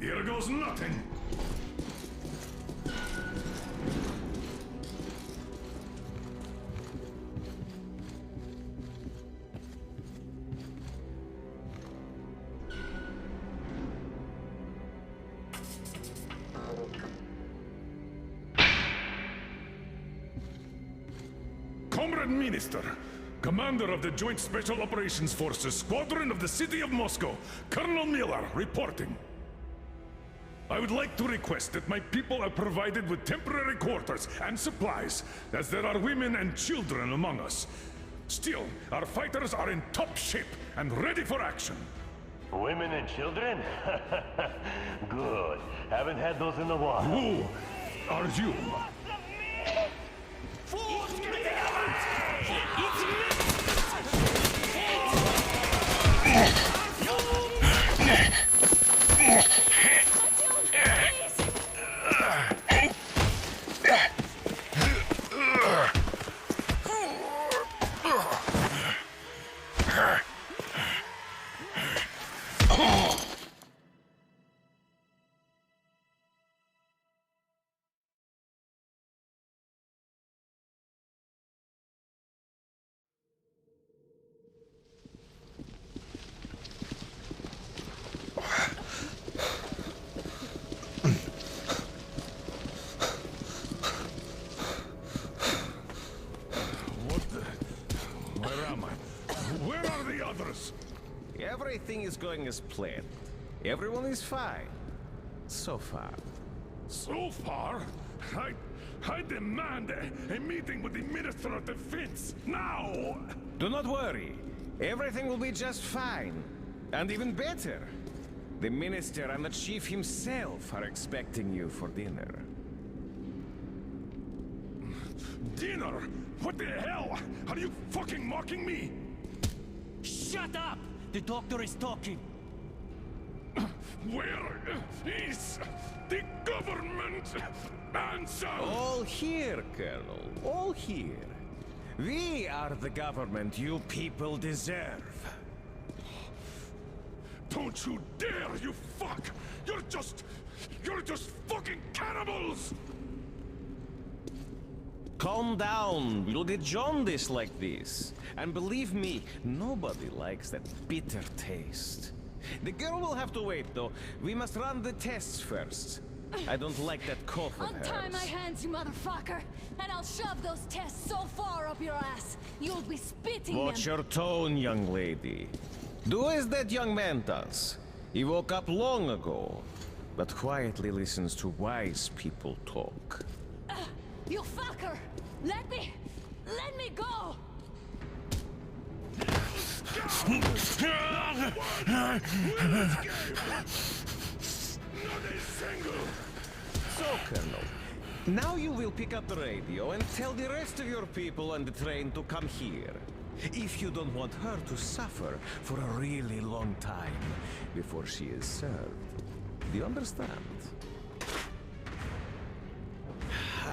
Here goes nothing. Comrade Minister, Commander of the Joint Special Operations Forces, Squadron of the City of Moscow, Colonel Miller, reporting. I would like to request that my people are provided with temporary quarters and supplies, as there are women and children among us. Still, our fighters are in top shape and ready for action. Women and children? Good. Haven't had those in a while. Who are you? Everything is going as planned. Everyone is fine. So far. So far? I demand a meeting with the Minister of Defense, now! Do not worry. Everything will be just fine. And even better. The Minister and the Chief himself are expecting you for dinner. Dinner? What the hell? Are you fucking mocking me? Shut up! The doctor is talking. Where is the government answer? All here, Colonel. All here. We are the government you people deserve. Don't you dare, you fuck! You're just fucking cannibals! Calm down. We'll get jaundice like this. And believe me, nobody likes that bitter taste. The girl will have to wait, though. We must run the tests first. I don't like that cough of hers. Untie my hands, you motherfucker, and I'll shove those tests so far up your ass, you'll be spitting Watch them. your tone, young lady. Do as that young man does. He woke up long ago, but quietly listens to wise people talk. You fucker! Let me go! So, Colonel, now you will pick up the radio and tell the rest of your people on the train to come here. If you don't want her to suffer for a really long time before she is served. Do you understand?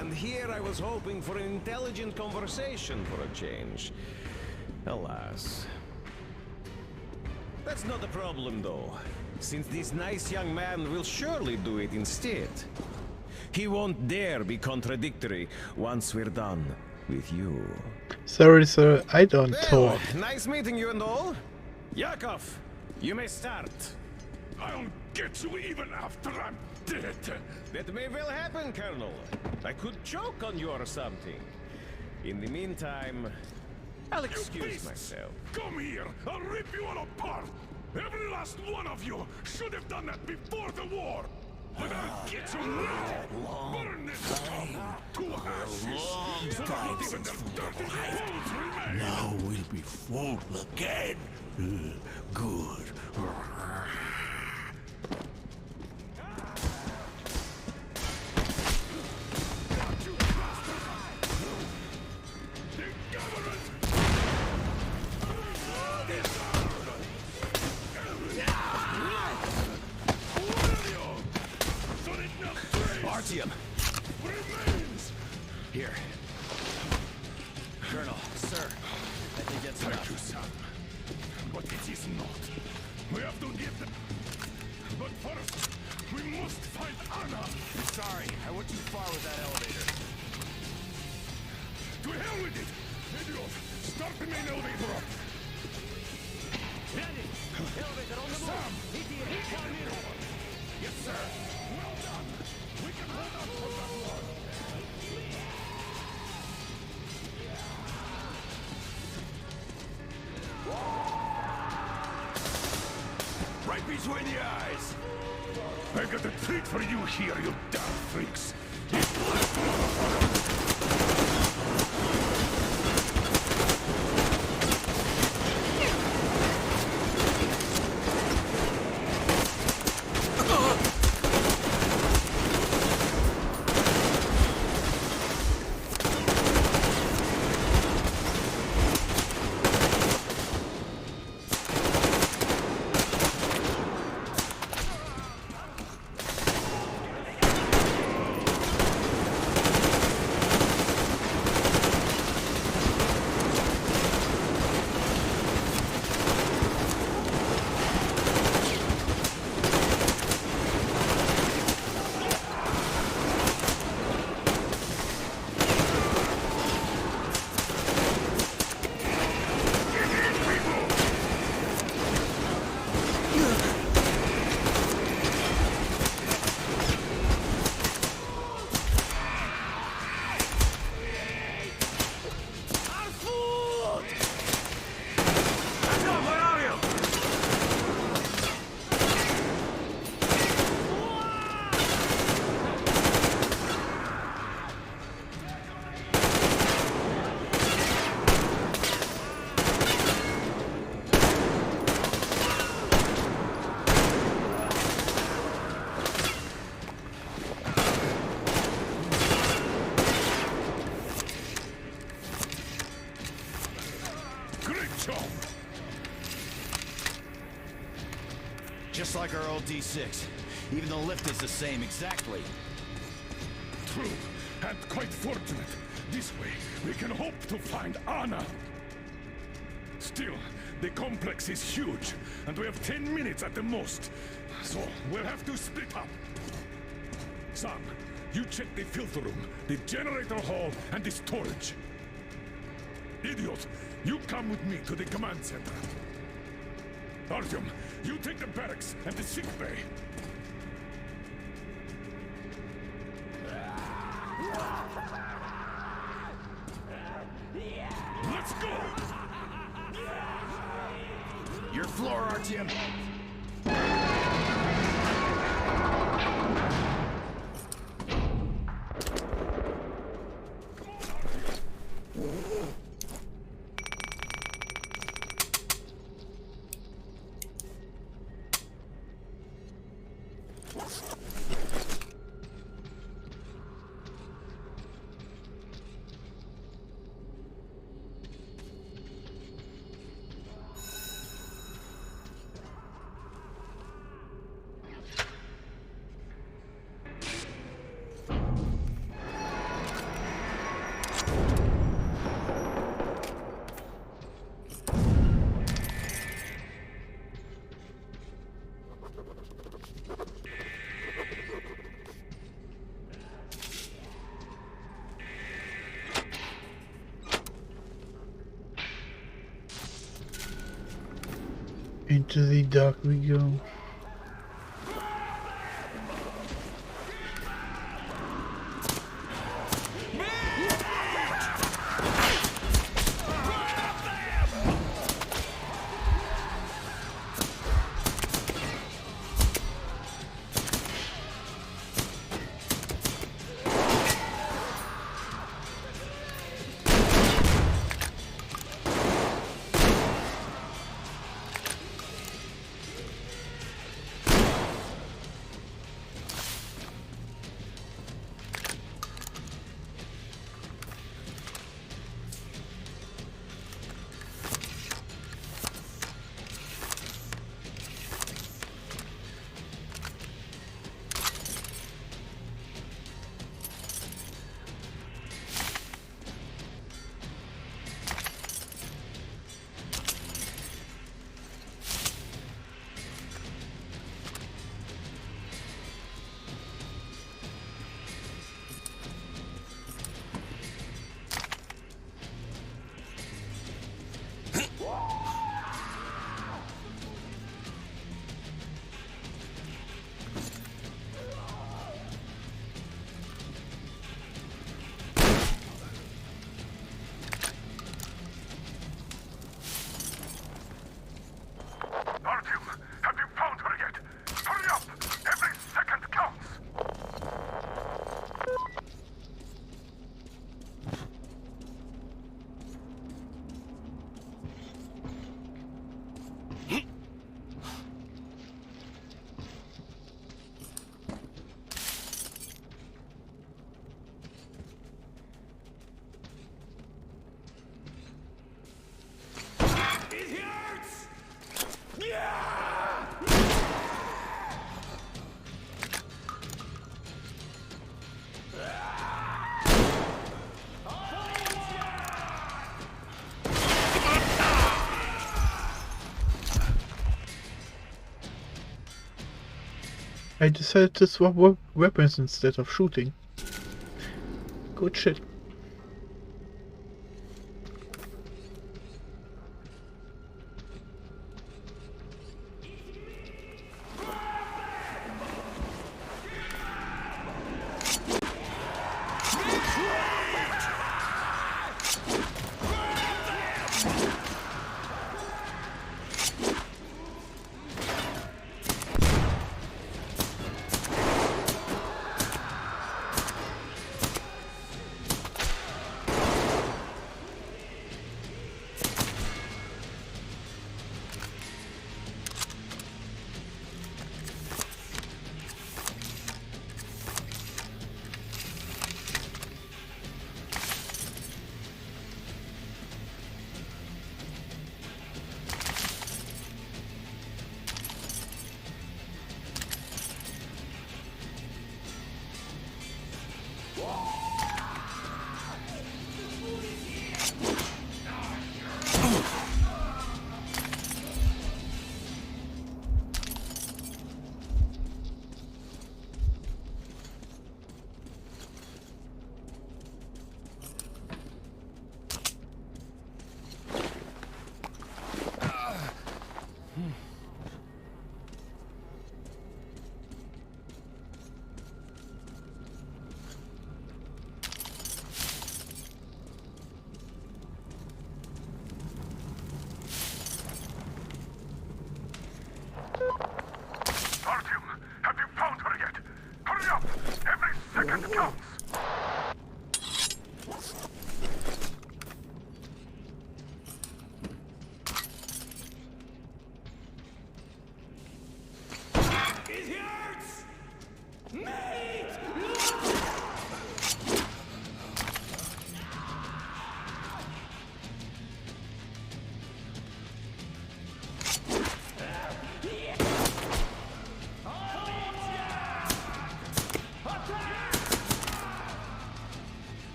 And here I was hoping for an intelligent conversation for a change. Alas. That's not a problem, though, since this nice young man will surely do it instead. He won't dare be contradictory once we're done with you. Sorry, sir, I don't talk. Nice meeting you and all. Yakov, you may start. I'll get you even after I'm dead. That may well happen, Colonel. I could choke on you or something. In the meantime, I'll excuse myself. Come here! I'll rip you all apart! Every last one of you should have done that before the war! But I'll get you now! Burn this town to ashes! So not even the dirty bones remain! Now we'll be full again. Good. far with that elevator? To hell with it! Idiot! Start the main elevator up! Ready! Elevator on the move! Sam! ETA, come in! Yes, sir! Well done! We can hold out for that one! Right between the eyes! I've got a treat for you here, you damn freaks! Just like our old D6. Even the lift is the same, exactly. True, and quite fortunate. This way, we can hope to find Anna. Still, the complex is huge, and we have 10 minutes at the most. So, we'll have to split up. Sam, you check the filter room, the generator hall, and the storage. Idiot, you come with me to the command center. Artyom, you take the barracks and the sick bay. Let's go! Your floor, Artyom. Into the dark we go. I decided to swap weapons instead of shooting. Good shit. Artyom, have you found her yet? Hurry up! Every second counts! It hurts! Mate!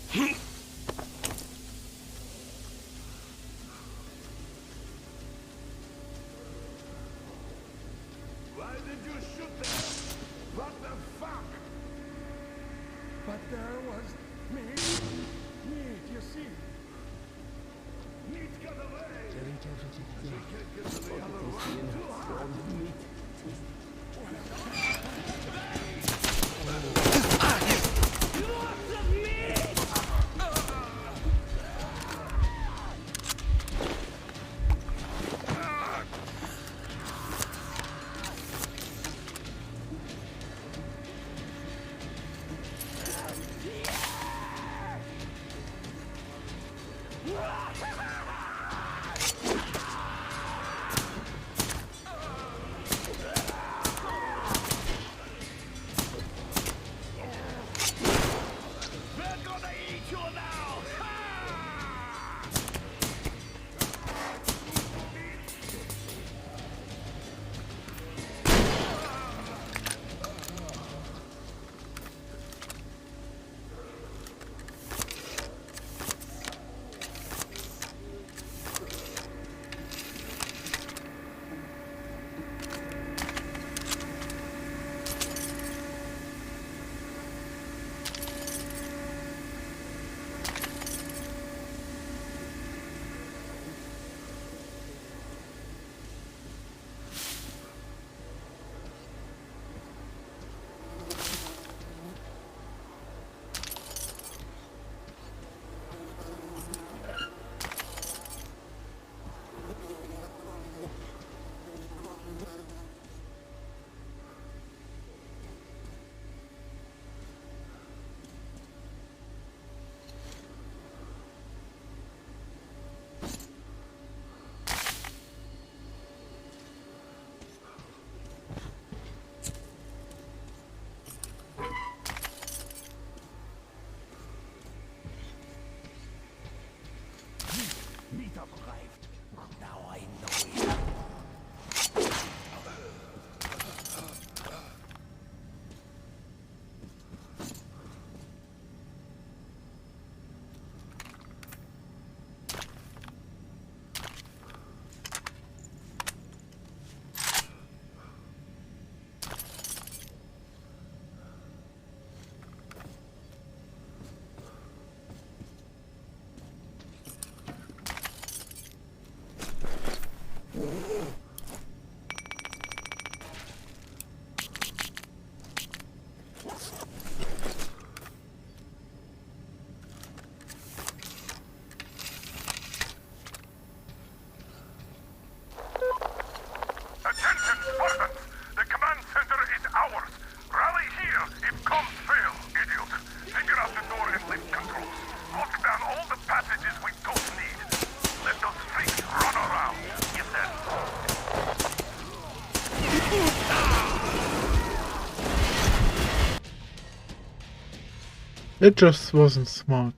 Why did you shoot them? What the fuck? But there was Meat, you see? Meat got away! She can't get to the other one too hard! Lots of meat! Meat arrived. Now I know it. It just wasn't smart.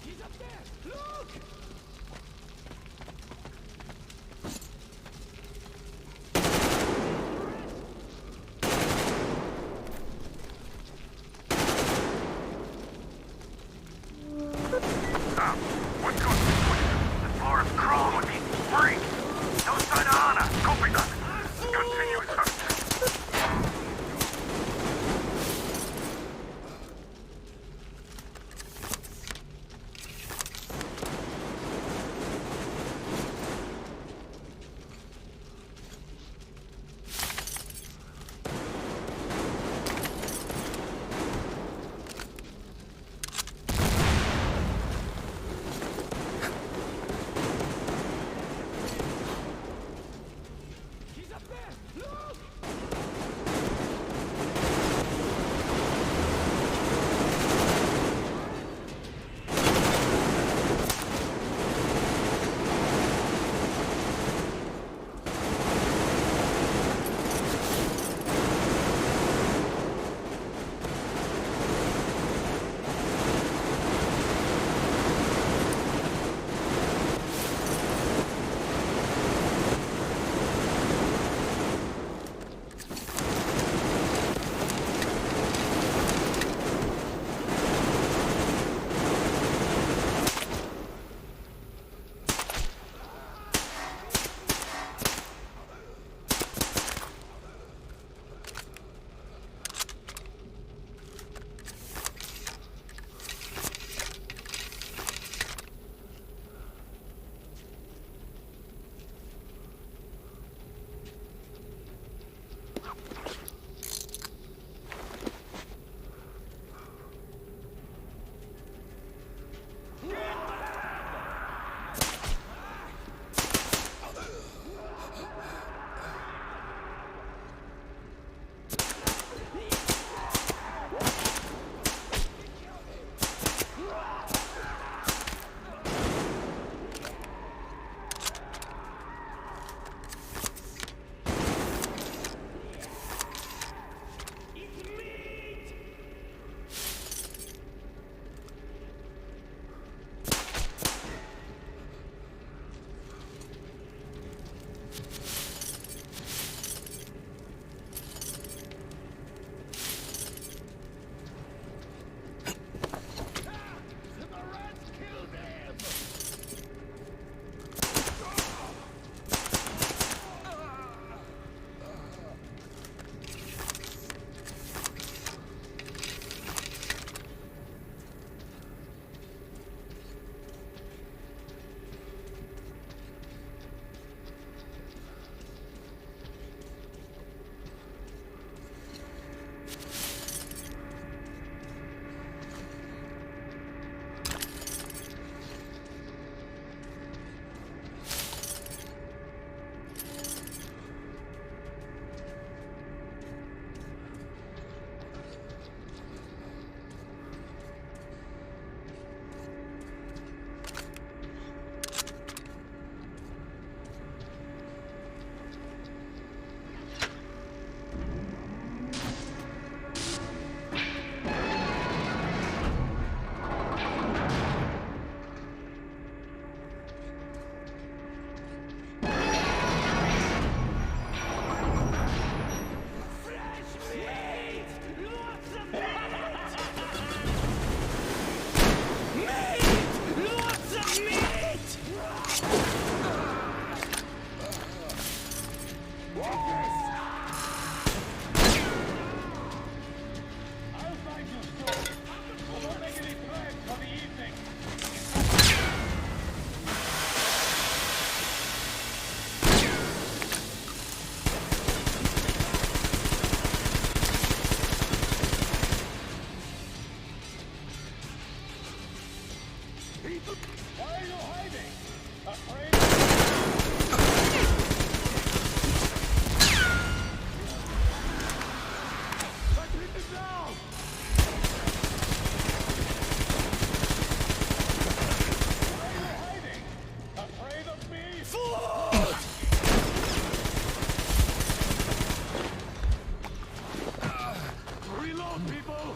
He's Why are you hiding? Afraid? Let's hit the ground! Why are you hiding? Afraid of me? Reload, people!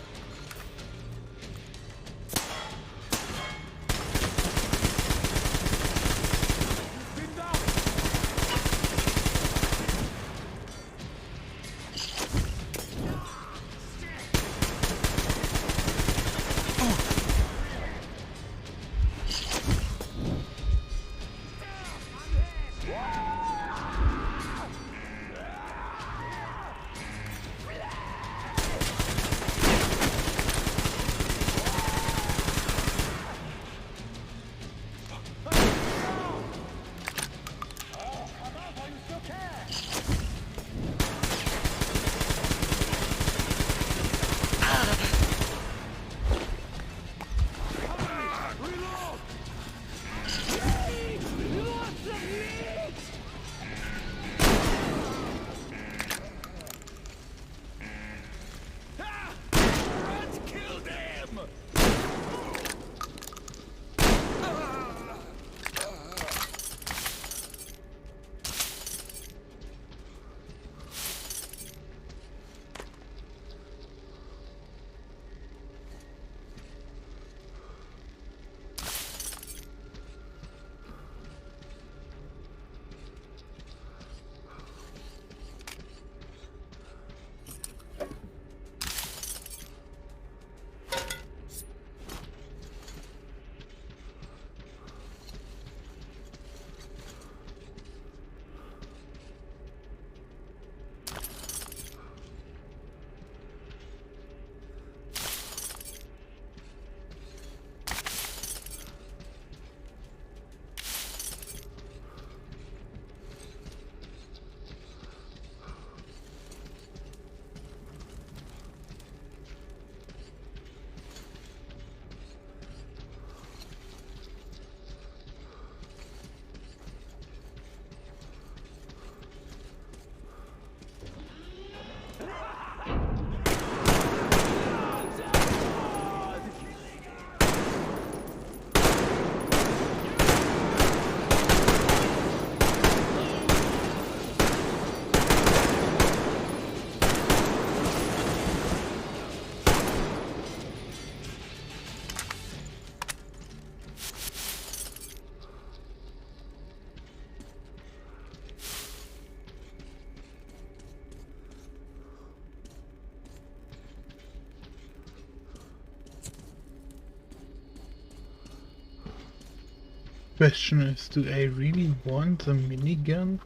Question is, do I really want the minigun?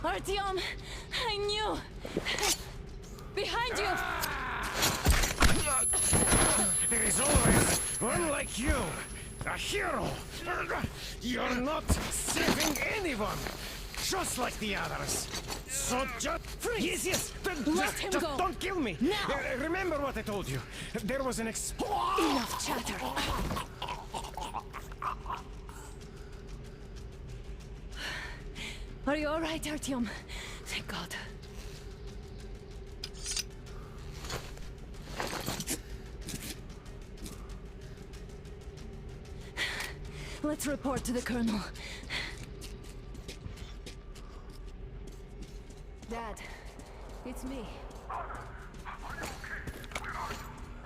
Artyom, I knew! Behind you! There is always one like you, a hero. You're not saving anyone, just like the others. So just freeze! Yes. Let him just go. don't kill me. Now. Remember what I told you. There was an Enough chatter. Are you all right, Artyom? Thank God. Let's report to the Colonel. Dad, it's me.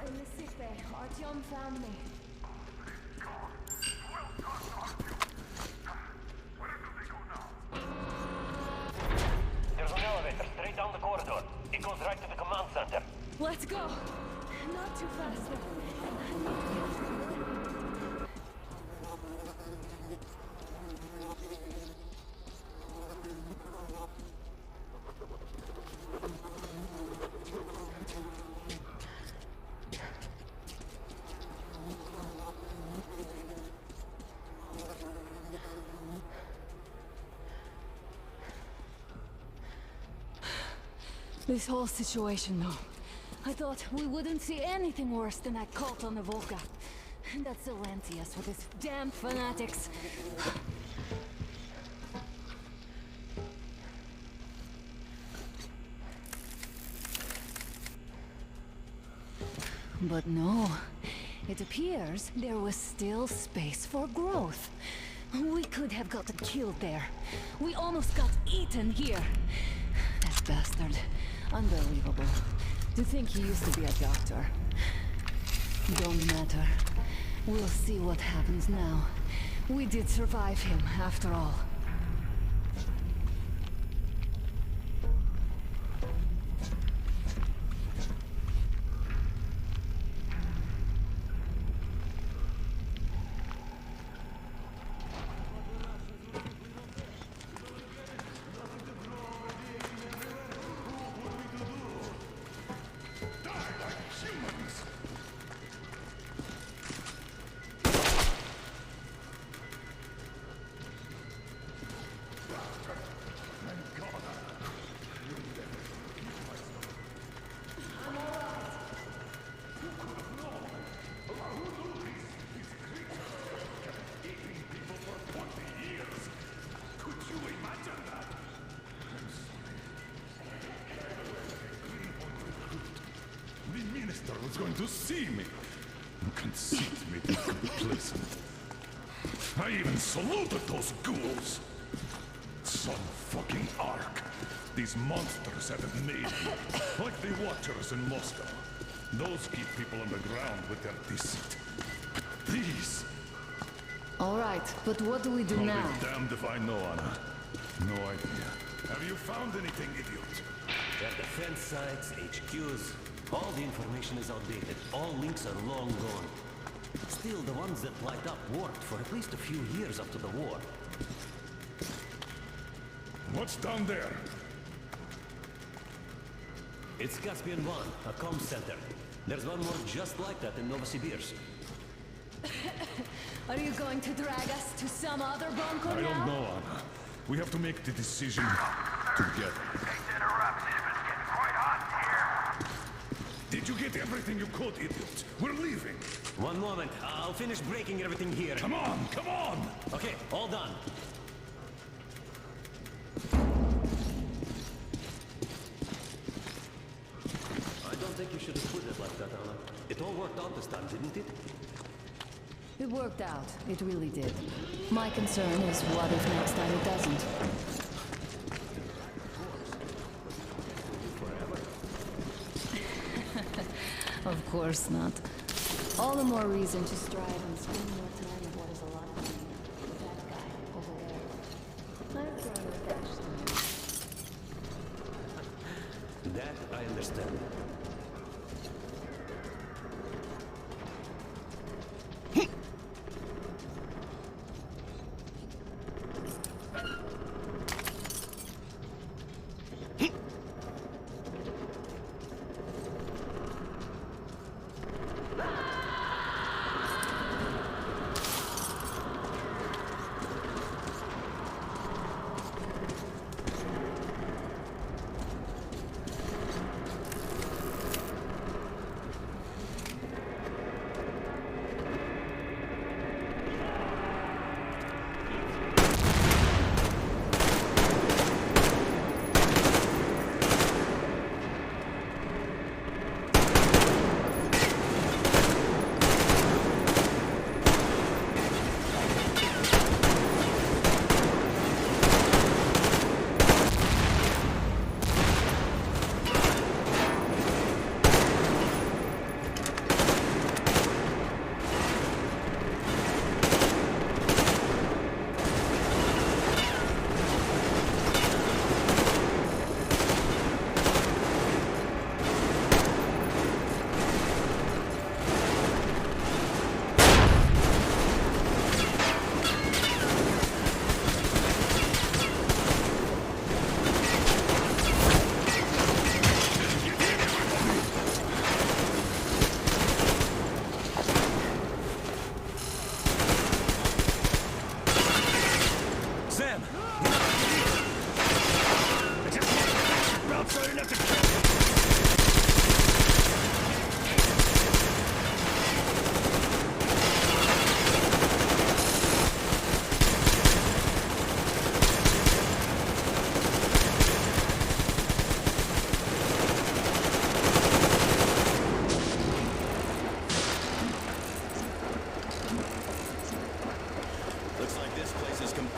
In the sick bay, Artyom found me. There's an elevator straight down the corridor. It goes right to the command center. Let's go. Not too fast. This whole situation, though. I thought we wouldn't see anything worse than that cult on the Volga. And that Silencius with his damn fanatics. But no. It appears there was still space for growth. We could have gotten killed there. We almost got eaten here. That bastard. Unbelievable. To think he used to be a doctor. Don't matter. We'll see what happens now. We did survive him, after all. Was going to see me. Conceit made me complacent. I even saluted those ghouls. Some fucking ark. These monsters have it made here, like the Watchers in Moscow. Those keep people on the ground with their deceit. But these... All right, but what do we do now? I'll be damned if I know, Anna. No idea. Have you found anything, idiot? Their defense sites, HQs, all the information is outdated. All links are long gone. Still, the ones that light up worked for at least a few years after the war. What's down there? It's Caspian 1, a comm center. There's one more just like that in Novosibirsk. Are you going to drag us to some other bunker I now? don't know, Anna. We have to make the decision together. Did you get everything you could, idiot? We're leaving. One moment. I'll finish breaking everything here. Come on, come on! Okay, all done. I don't think you should have put it like that, Anna. It all worked out this time, didn't it? It worked out. It really did. My concern is what if next time it doesn't? Of course not. All the more reason to strive and spend more time with what is alive. That guy over there. I'm throwing a dash. That I understand.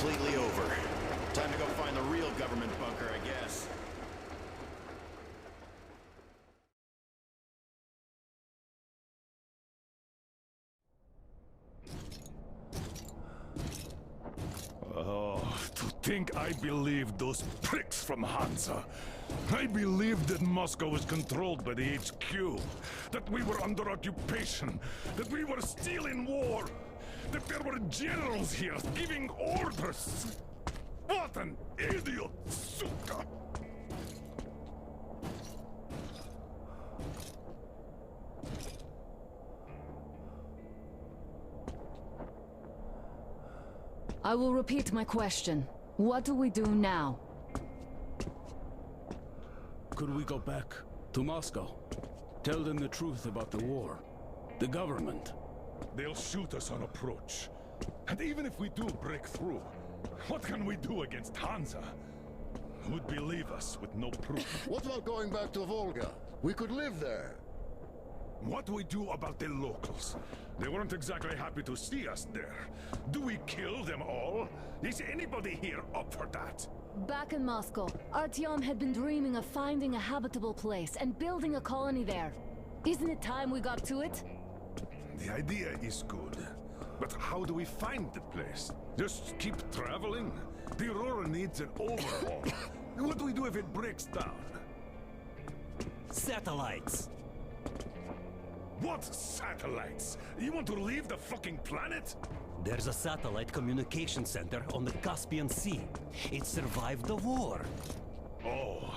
completely over. Time to go find the real government bunker, I guess. Oh, to think I believed those pricks from Hansa. I believed that Moscow was controlled by the HQ, that we were under occupation, that we were still in war, that there were generals here giving orders. What an idiot, suka! I will repeat my question. What do we do now? Could we go back to Moscow? Tell them the truth about the war. The government. They'll shoot us on approach. And even if we do break through, what can we do against Hansa? Who'd believe us with no proof? What about going back to Volga? We could live there. What do we do about the locals? They weren't exactly happy to see us there. Do we kill them all? Is anybody here up for that? Back in Moscow, Artyom had been dreaming of finding a habitable place and building a colony there. Isn't it time we got to it? The idea is good. But how do we find the place? Just keep traveling? The Aurora needs an overhaul. What do we do if it breaks down? Satellites! What satellites? You want to leave the fucking planet? There's a satellite communication center on the Caspian Sea. It survived the war. Oh.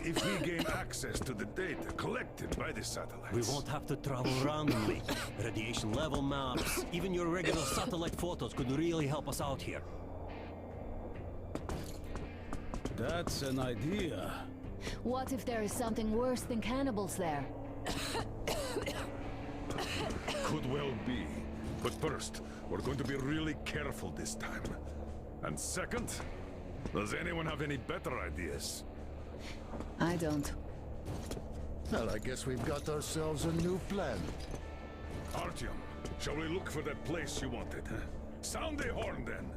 If we gain access to the data collected by the satellites... We won't have to travel randomly. Radiation level maps, even your regular satellite photos could really help us out here. That's an idea. What if there is something worse than cannibals there? Could well be. But first, we're going to be really careful this time. And second, does anyone have any better ideas? I don't. Well, I guess we've got ourselves a new plan. Artyom, shall we look for that place you wanted? Sound the horn, then.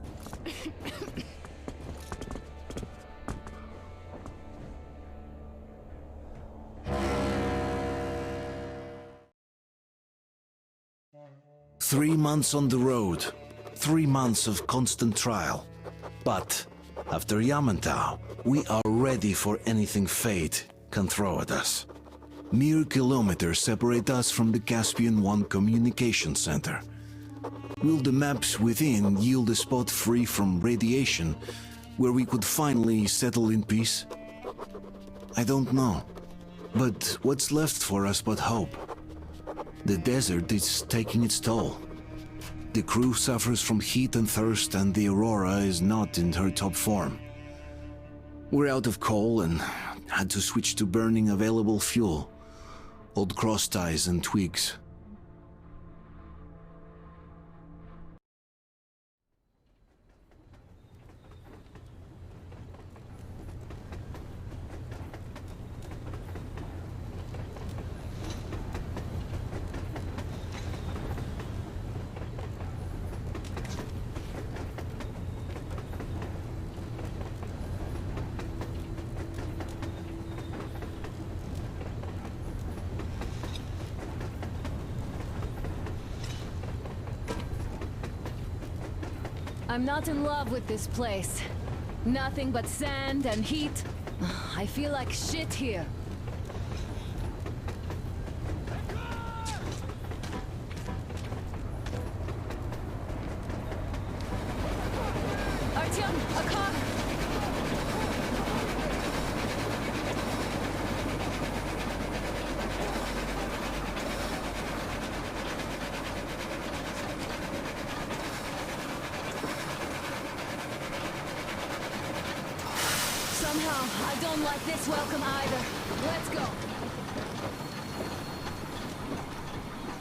3 months on the road, 3 months of constant trial. But after Yamantau, we are ready for anything fate can throw at us. Mere kilometers separate us from the Caspian One communication center. Will the maps within yield a spot free from radiation where we could finally settle in peace? I don't know. But what's left for us but hope? The desert is taking its toll. The crew suffers from heat and thirst, and the Aurora is not in her top form. We're out of coal and had to switch to burning available fuel. Old cross ties and twigs. I'm not in love with this place. Nothing but sand and heat. I feel like shit here. Artyom, a car! Somehow, I don't like this welcome either. Let's go.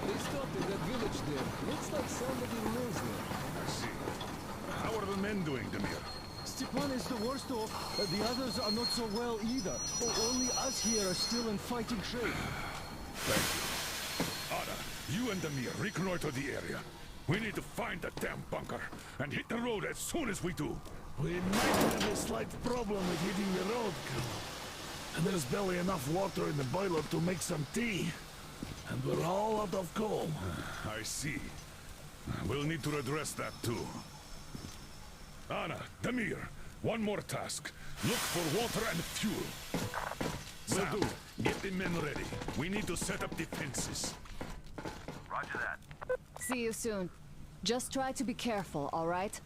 They stopped in that village there. Looks like somebody lives there. I see. How are the men doing, Demir? Stepan is the worst off. The others are not so well either. Only us here are still in fighting shape. Thank you. Ada, you and Demir reconnoiter the area. We need to find the damn bunker and hit the road as soon as we do. We might have a slight problem with hitting the road, Colonel. And there's barely enough water in the boiler to make some tea. And we're all out of coal. I see. We'll need to address that too. Anna, Damir, one more task. Look for water and fuel. Sam, get the men ready. We need to set up defenses. Roger that. See you soon. Just try to be careful, all right?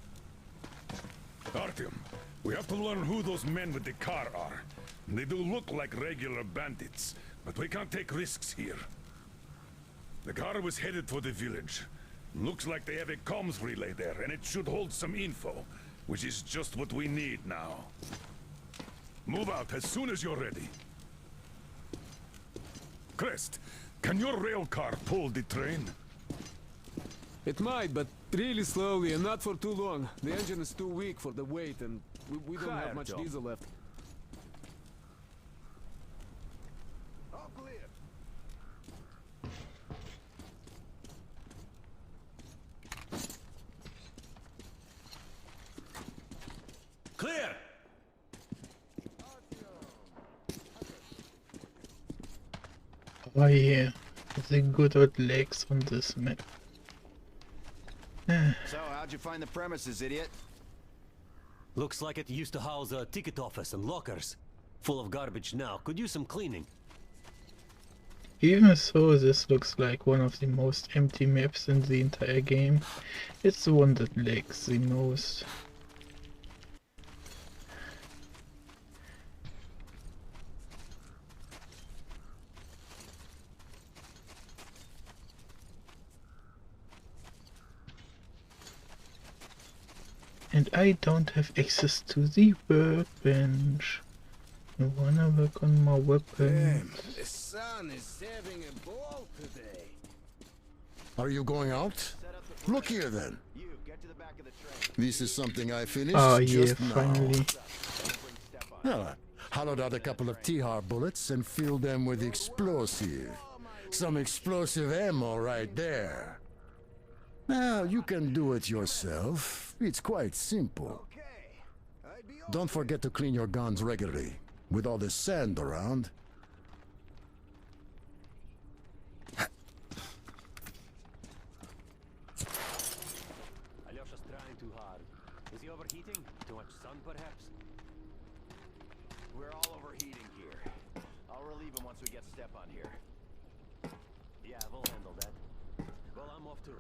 Artyom, we have to learn who those men with the car are. They do look like regular bandits, but we can't take risks here. The car was headed for the village. Looks like they have a comms relay there, and it should hold some info, which is just what we need now. Move out as soon as you're ready. Crest, can your rail car pull the train? It might, but really slowly and not for too long. The engine is too weak for the weight, and we don't have much diesel left. All clear. Clear! Oh yeah, the good old legs on this map. So, how'd you find the premises, idiot? Looks like it used to house a ticket office and lockers. Full of garbage now. Could use some cleaning. Even so, this looks like one of the most empty maps in the entire game. It's the one that lags the most. And I don't have access to the workbench. I wanna work on my weapons. The sun is having a ball today. Are you going out? Look here then. This is something I finished Oh yeah, just now. finally. Hollowed out a couple of T-Har bullets and filled them with explosive. Some explosive ammo right there. Now, you can do it yourself. It's quite simple. Don't forget to clean your guns regularly. With all this sand around. Alyosha's trying too hard. Is he overheating? Too much sun, perhaps? We're all overheating here. I'll relieve him once we get Step on here. Yeah, we'll handle that. Well, I'm off too.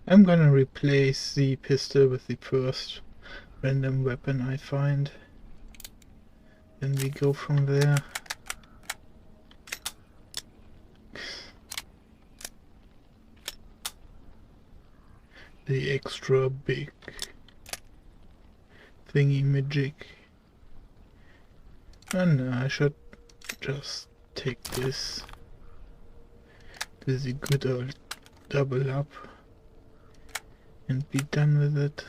I'm gonna replace the pistol with the first random weapon I find. Then we go from there. The extra big thingy magic. And I should just take this. This is a good old double up. And be done with it.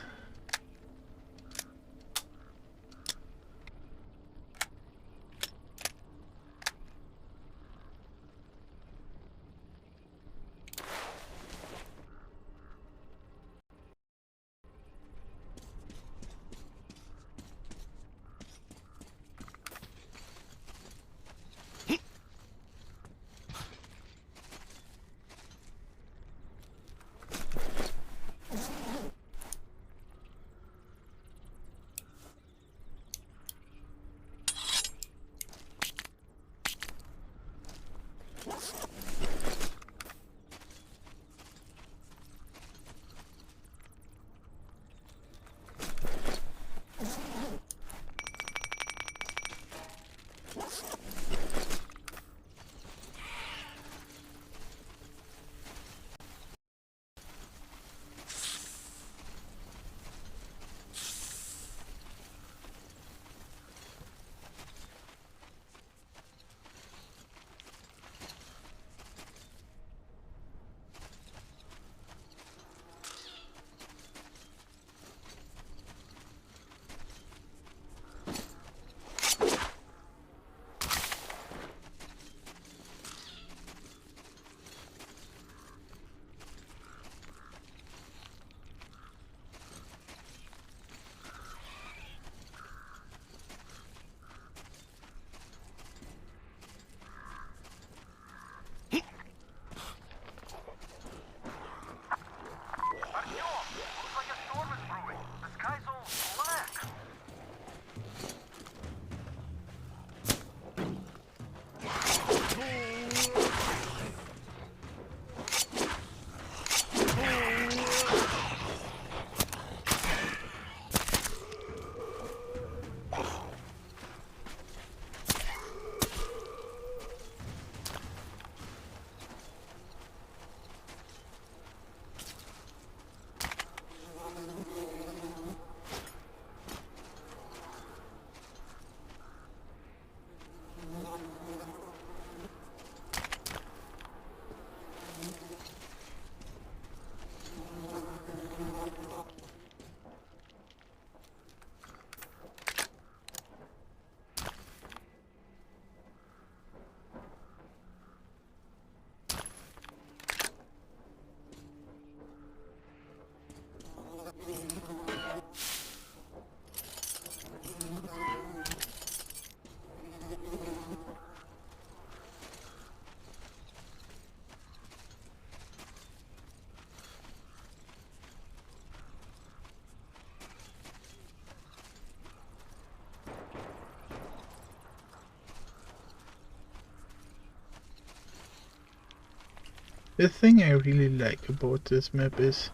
The thing I really like about this map is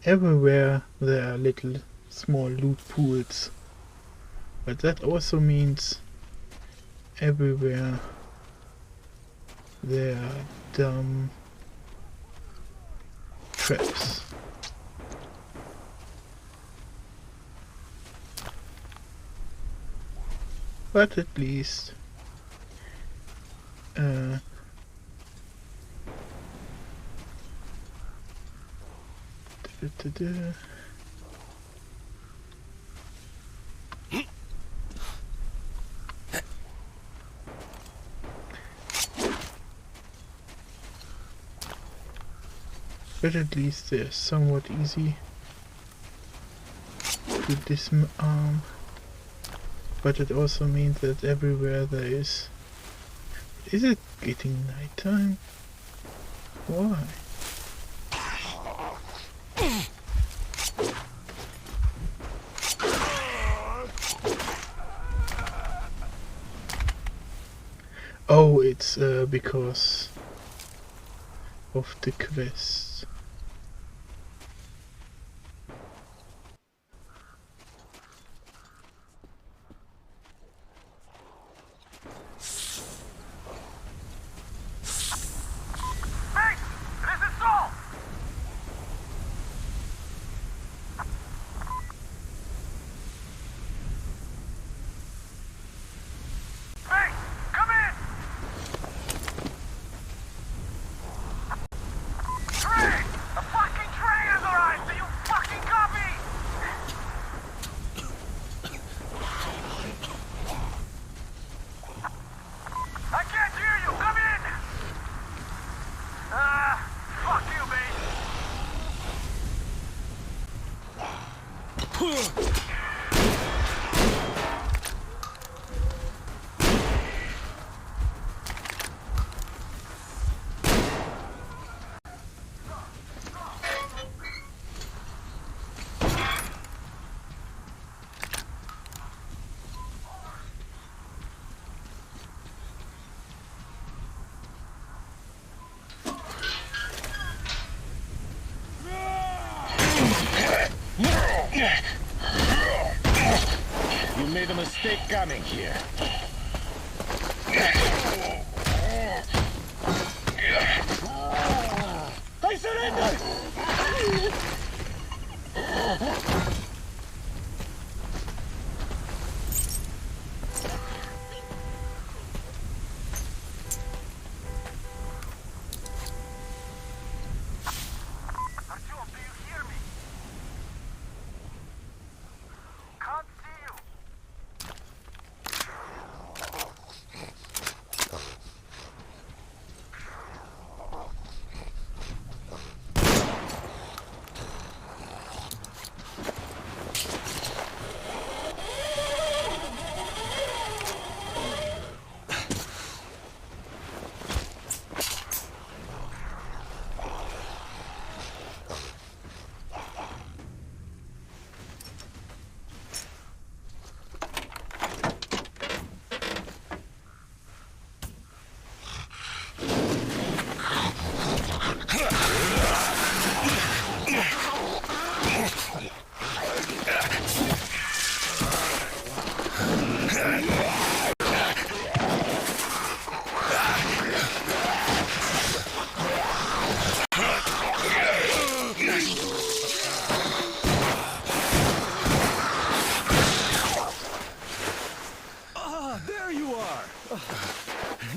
everywhere there are little small loot pools, but that also means everywhere there are dumb traps. But at least but at least they're somewhat easy to disarm. But it also means that everywhere there is... Is it getting nighttime? Why? Oh, it's because of the quest. You made a mistake coming here. I surrender!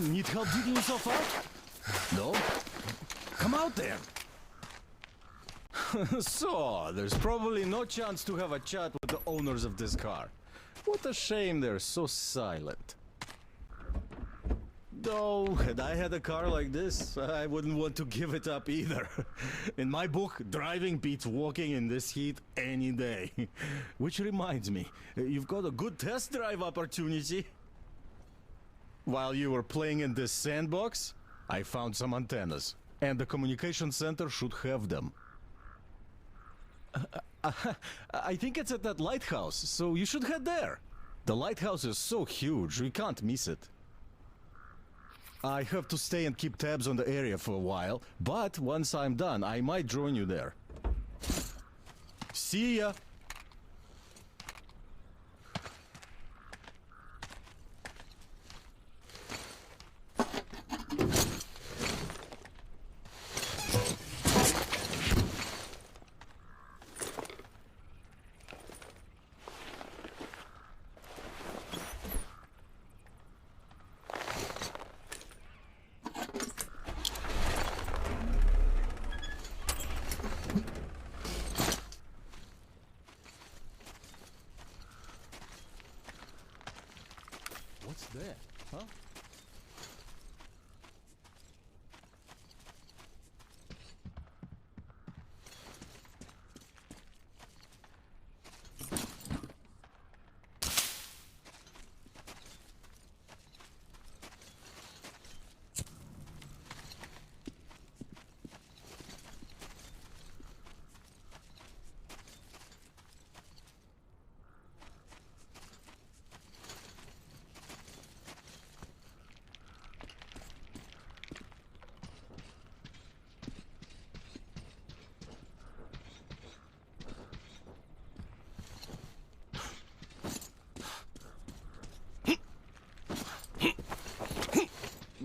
Need help digging yourself out? No? Come out then! So, there's probably no chance to have a chat with the owners of this car. What a shame they're so silent. Though, had I had a car like this, I wouldn't want to give it up either. In my book, driving beats walking in this heat any day. Which reminds me, you've got a good test drive opportunity. While you were playing in this sandbox, I found some antennas, and the communication center should have them. I think it's at that lighthouse, so you should head there. The lighthouse is so huge, we can't miss it. I have to stay and keep tabs on the area for a while, but once I'm done, I might join you there. See ya! What's that, huh?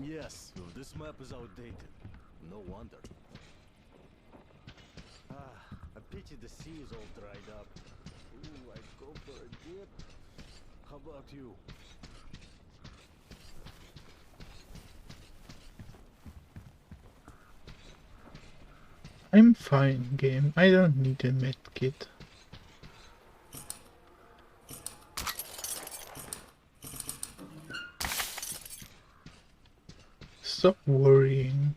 Yes, this map is outdated. No wonder. I pity the sea is all dried up. Ooh, I'd go for a dip. How about you? I'm fine, game. I don't need a med kit. Stop worrying.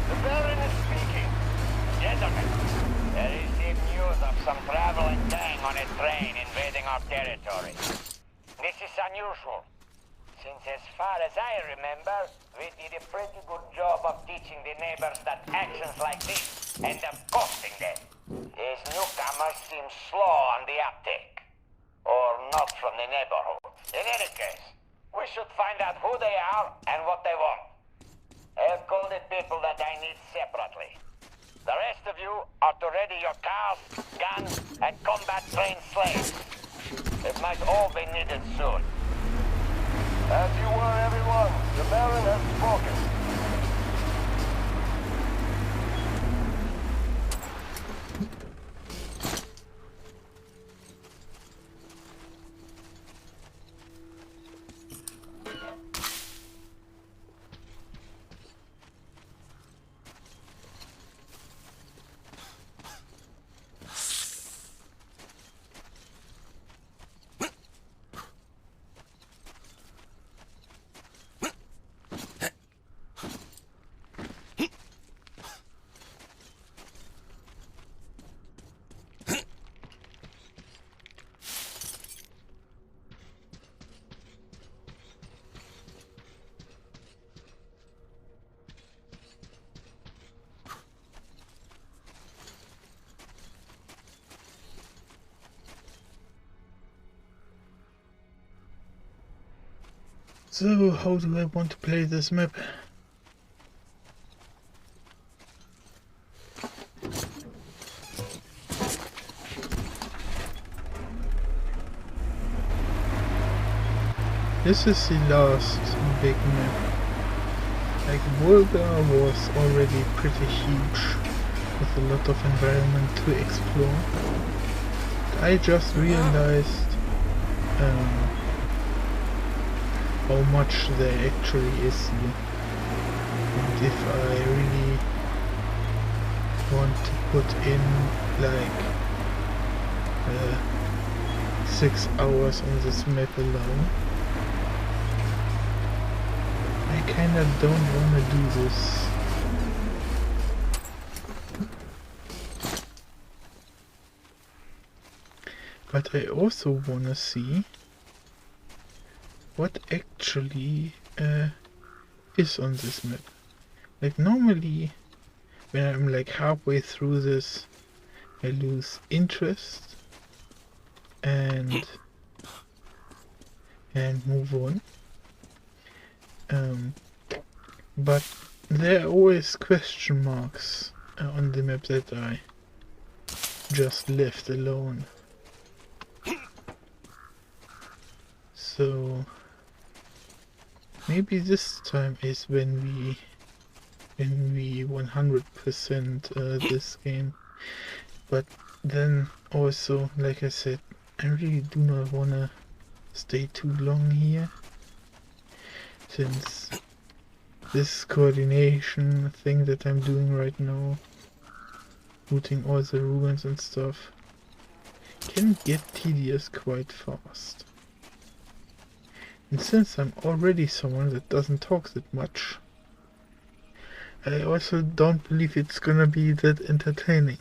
The Baron is speaking. Get Gentlemen, there is news of some traveling gang on a train invading our territory. This is unusual, since as far as I remember, we did a pretty good job of teaching the neighbors that actions like this end up costing them. These newcomers seem slow on the uptake, or not from the neighborhood. In any case, we should find out who they are and what they want. I'll call the people that I need separately. The rest of you are to ready your cars, guns, and combat-trained slaves. It might all be needed soon. As you were, everyone. The Baron has spoken. So, how do I want to play this map? This is the last big map. Like, Volga was already pretty huge, with a lot of environment to explore. I just realized how much there actually is here. And if I really want to put in like 6 hours on this map alone, I kinda don't wanna do this. But I also wanna see what actually is on this map. Like, normally when I'm like halfway through this, I lose interest and move on. But there are always question marks on the map that I just left alone. So maybe this time is when we 100% this game. But then also, like I said, I really do not wanna stay too long here, since this coordination thing that I'm doing right now, looting all the ruins and stuff, can get tedious quite fast. And since I'm already someone that doesn't talk that much, I also don't believe it's gonna be that entertaining.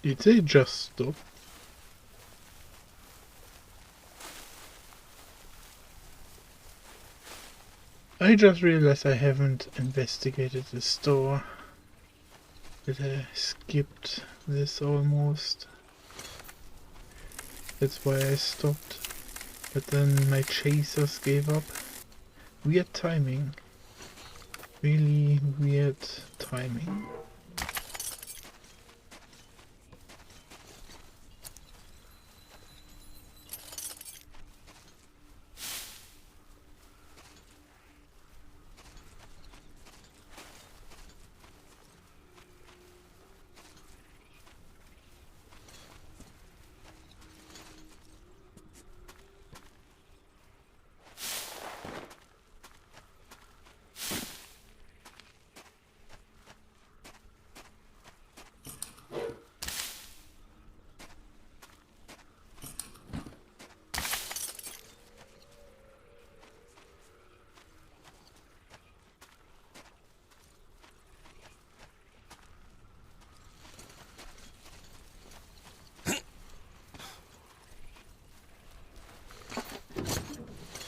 Did they just stop? I just realized I haven't investigated the store. That I skipped this almost. That's why I stopped. But then my chasers gave up. Weird timing. Really weird timing.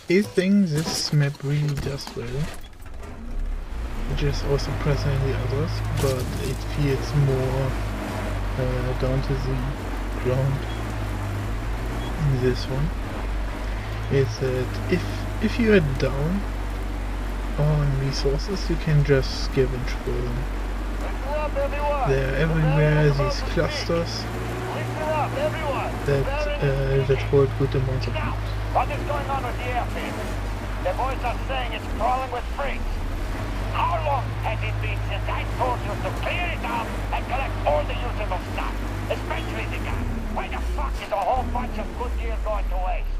I think this map really does well, which is also present in the others, but it feels more down to the ground in this one. Is that if you are down on resources, you can just scavenge for them. They're everywhere, these clusters that hold good amounts of loot. What is going on with the airfield? The boys are saying it's crawling with freaks. How long has it been since I told you to clear it out and collect all the usable stuff? Especially the gun. Why the fuck is a whole bunch of good gear going to waste?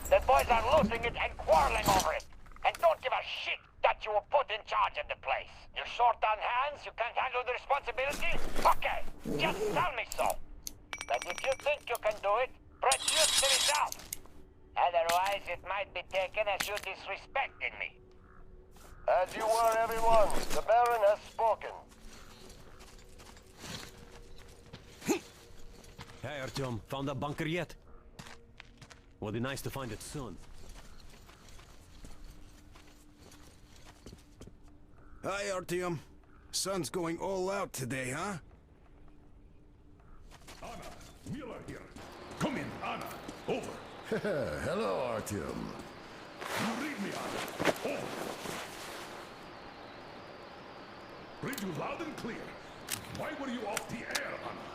The boys are losing it and quarreling over it. And don't give a shit that you were put in charge of the place. You're short on hands, you can't handle the responsibility? Okay, just tell me so. But if you think you can do it, press use the result. Otherwise, it might be taken as you disrespecting me. As you were, everyone. The Baron has spoken. Hey, Artyom, found that bunker yet? Would be nice to find it soon. Hi, Artyom. Sun's going all out today, huh? Anna, Miller here. Come in, Anna. Over. Hello, Artyom. You read me, Anna. Over. Read you loud and clear. Why were you off the air, Anna?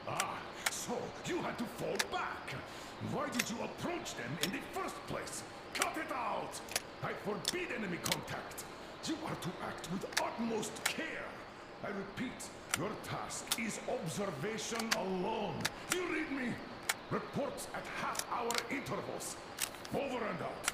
Ah, so you had to fall back. Why did you approach them in the first place? Cut it out! I forbid enemy contact. You are to act with utmost care. I repeat, your task is observation alone. You read me? Reports at half-hour intervals. Over and out.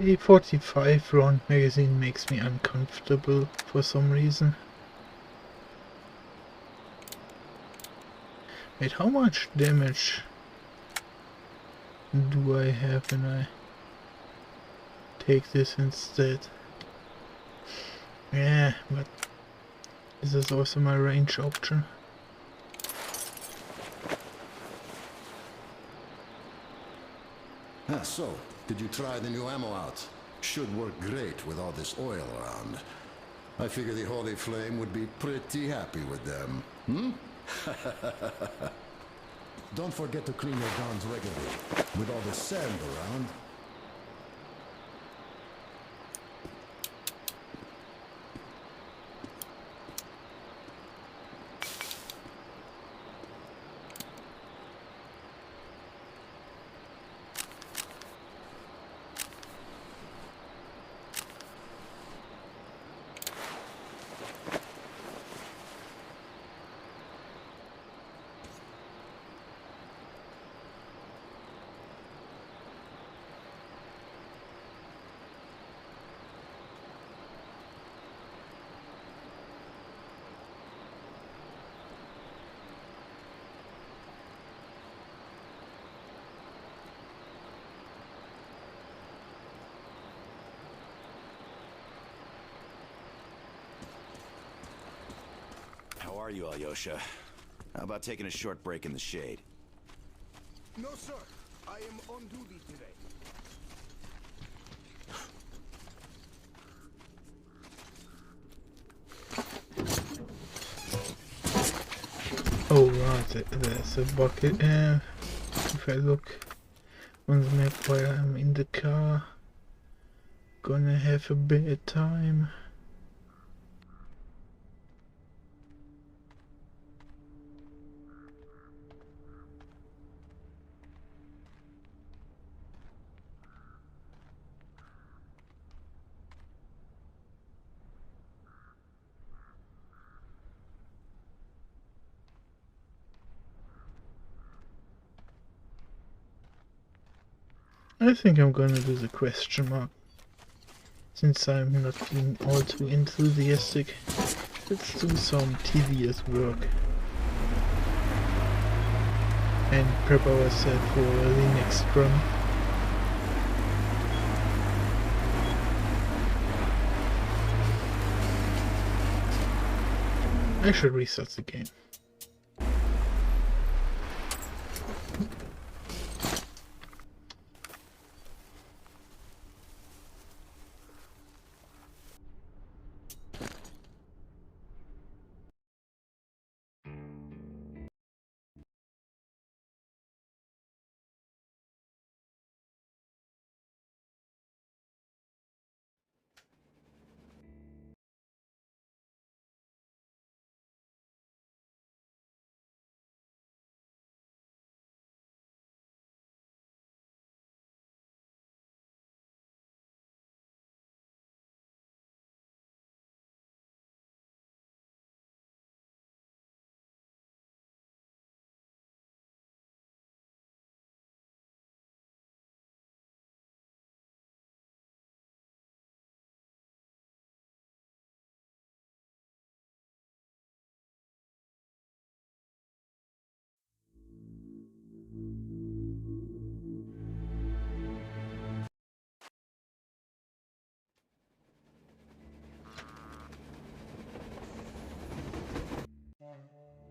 A 45 round magazine makes me uncomfortable for some reason. Wait, how much damage do I have when I take this instead? Yeah, but this is also my range option. So, did you try the new ammo out? Should work great with all this oil around. I figure the Holy Flame would be pretty happy with them. Hmm? Don't forget to clean your guns regularly. With all the sand around. are you, Alyosha? How about taking a short break in the shade? No, sir. I am on duty today. Oh right, there's a bucket. If I look on the map while I'm in the car, gonna have a bad time. I think I'm gonna do the question mark. Since I'm not feeling all too enthusiastic, let's do some tedious work. And prep ourselves for the next run. I should restart the game.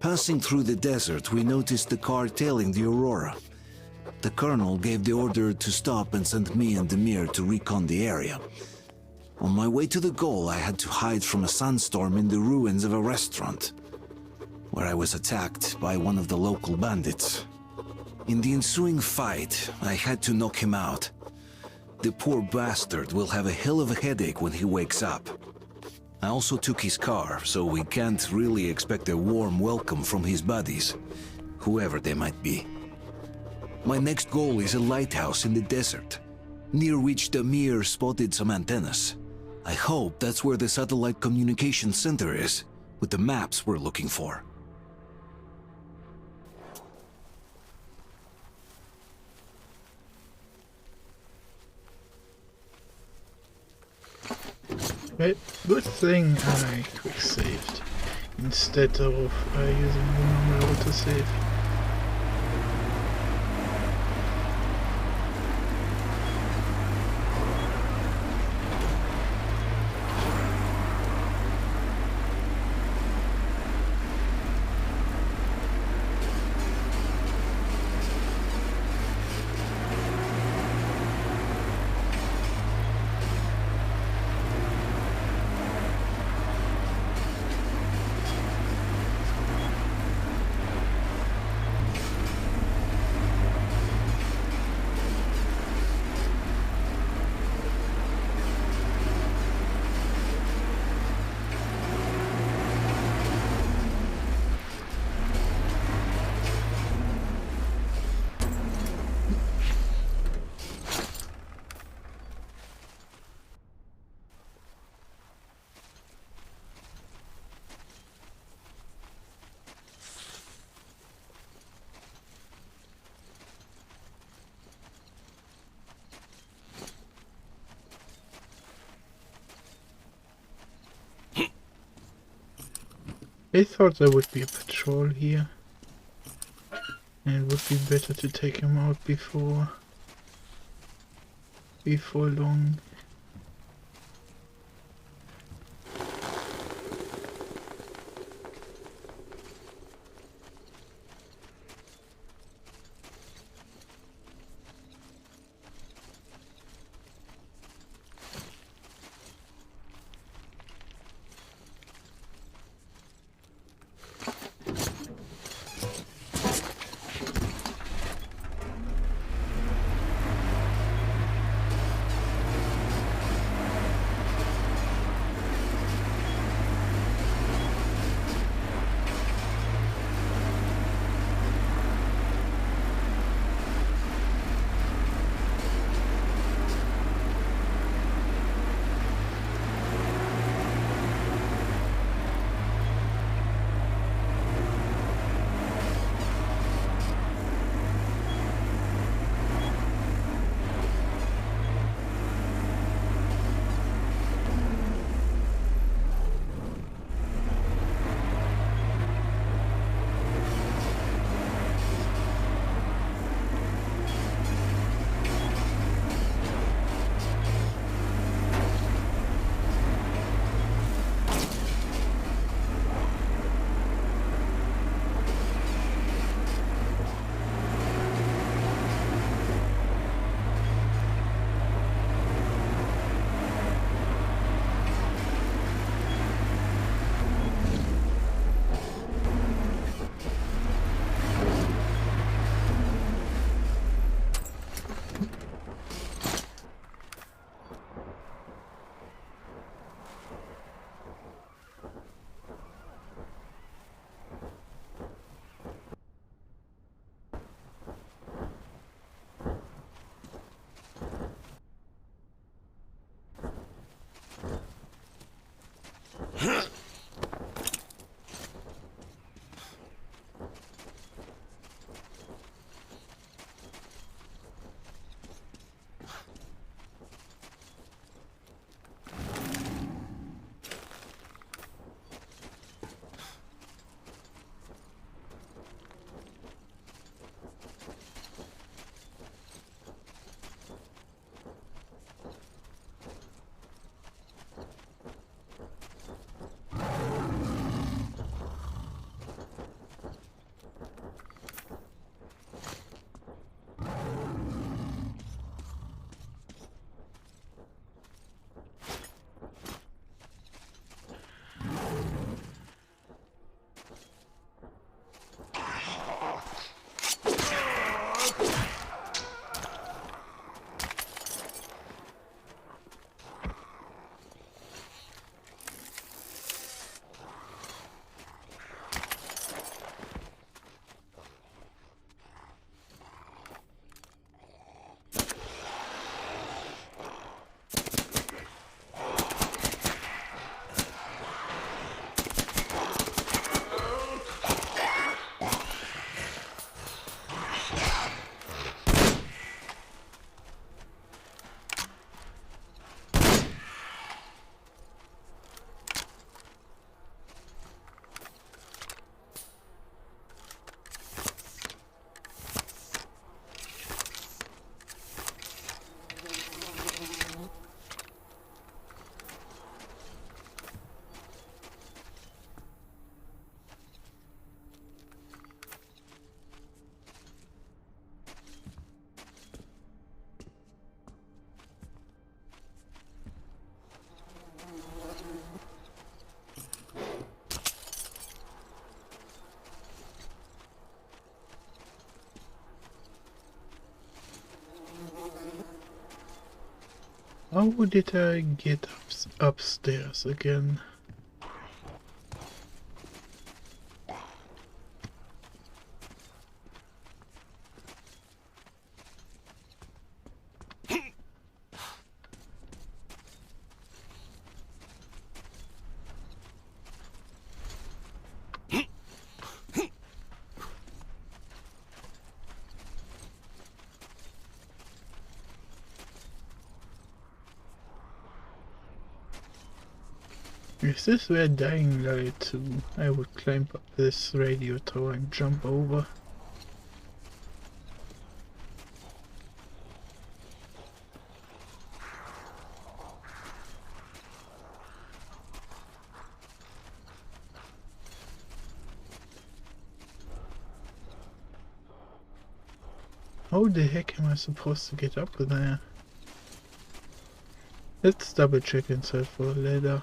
Passing through the desert, we noticed the car tailing the Aurora. The colonel gave the order to stop and sent me and Demir to recon the area. On my way to the goal, I had to hide from a sandstorm in the ruins of a restaurant, where I was attacked by one of the local bandits. In the ensuing fight, I had to knock him out. The poor bastard will have a hell of a headache when he wakes up. I also took his car, so we can't really expect a warm welcome from his buddies, whoever they might be. My next goal is a lighthouse in the desert, near which Demir spotted some antennas. I hope that's where the satellite communication center is, with the maps we're looking for. Right, good thing I quick saved instead of using the normal autosave. I thought there would be a patrol here, and it would be better to take him out before long. How did I get upstairs again? If this were Dying Light 2, I would climb up this radio tower and jump over. How the heck am I supposed to get up there? Let's double check inside for a ladder.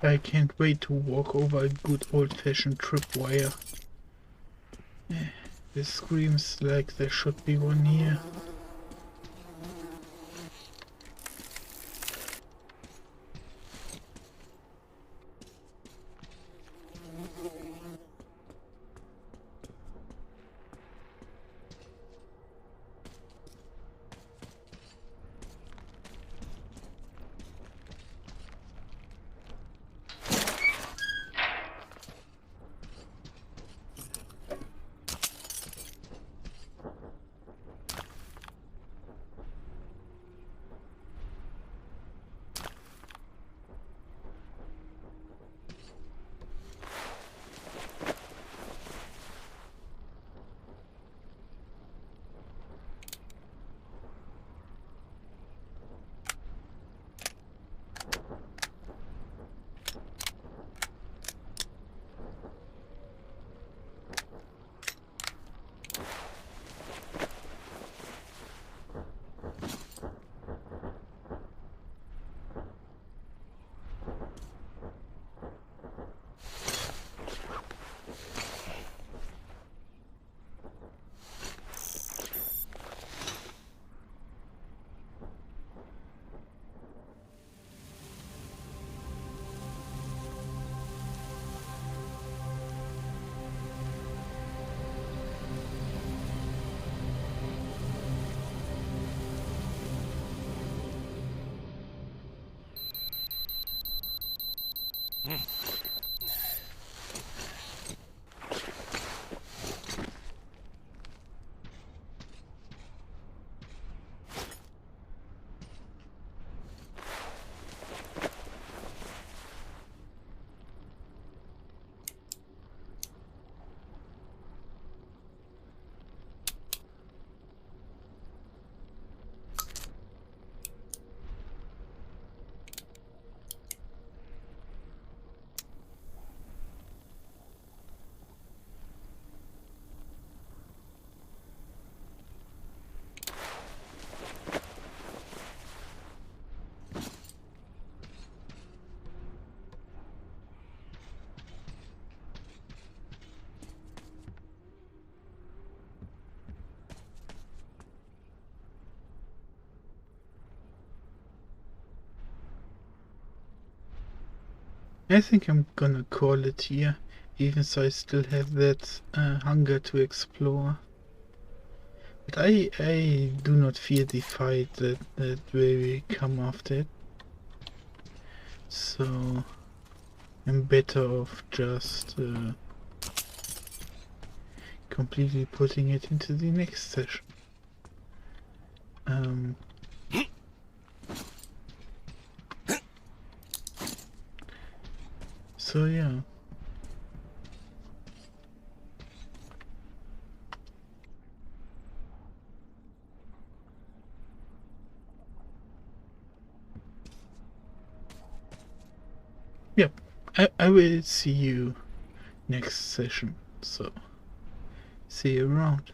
I can't wait to walk over a good old-fashioned tripwire. This screams like there should be one here. I think I'm gonna call it here, even so I still have that hunger to explore. But I do not fear the fight that will come after it. So I'm better off just completely putting it into the next session. So yeah. Yep, I will see you next session, so see you around.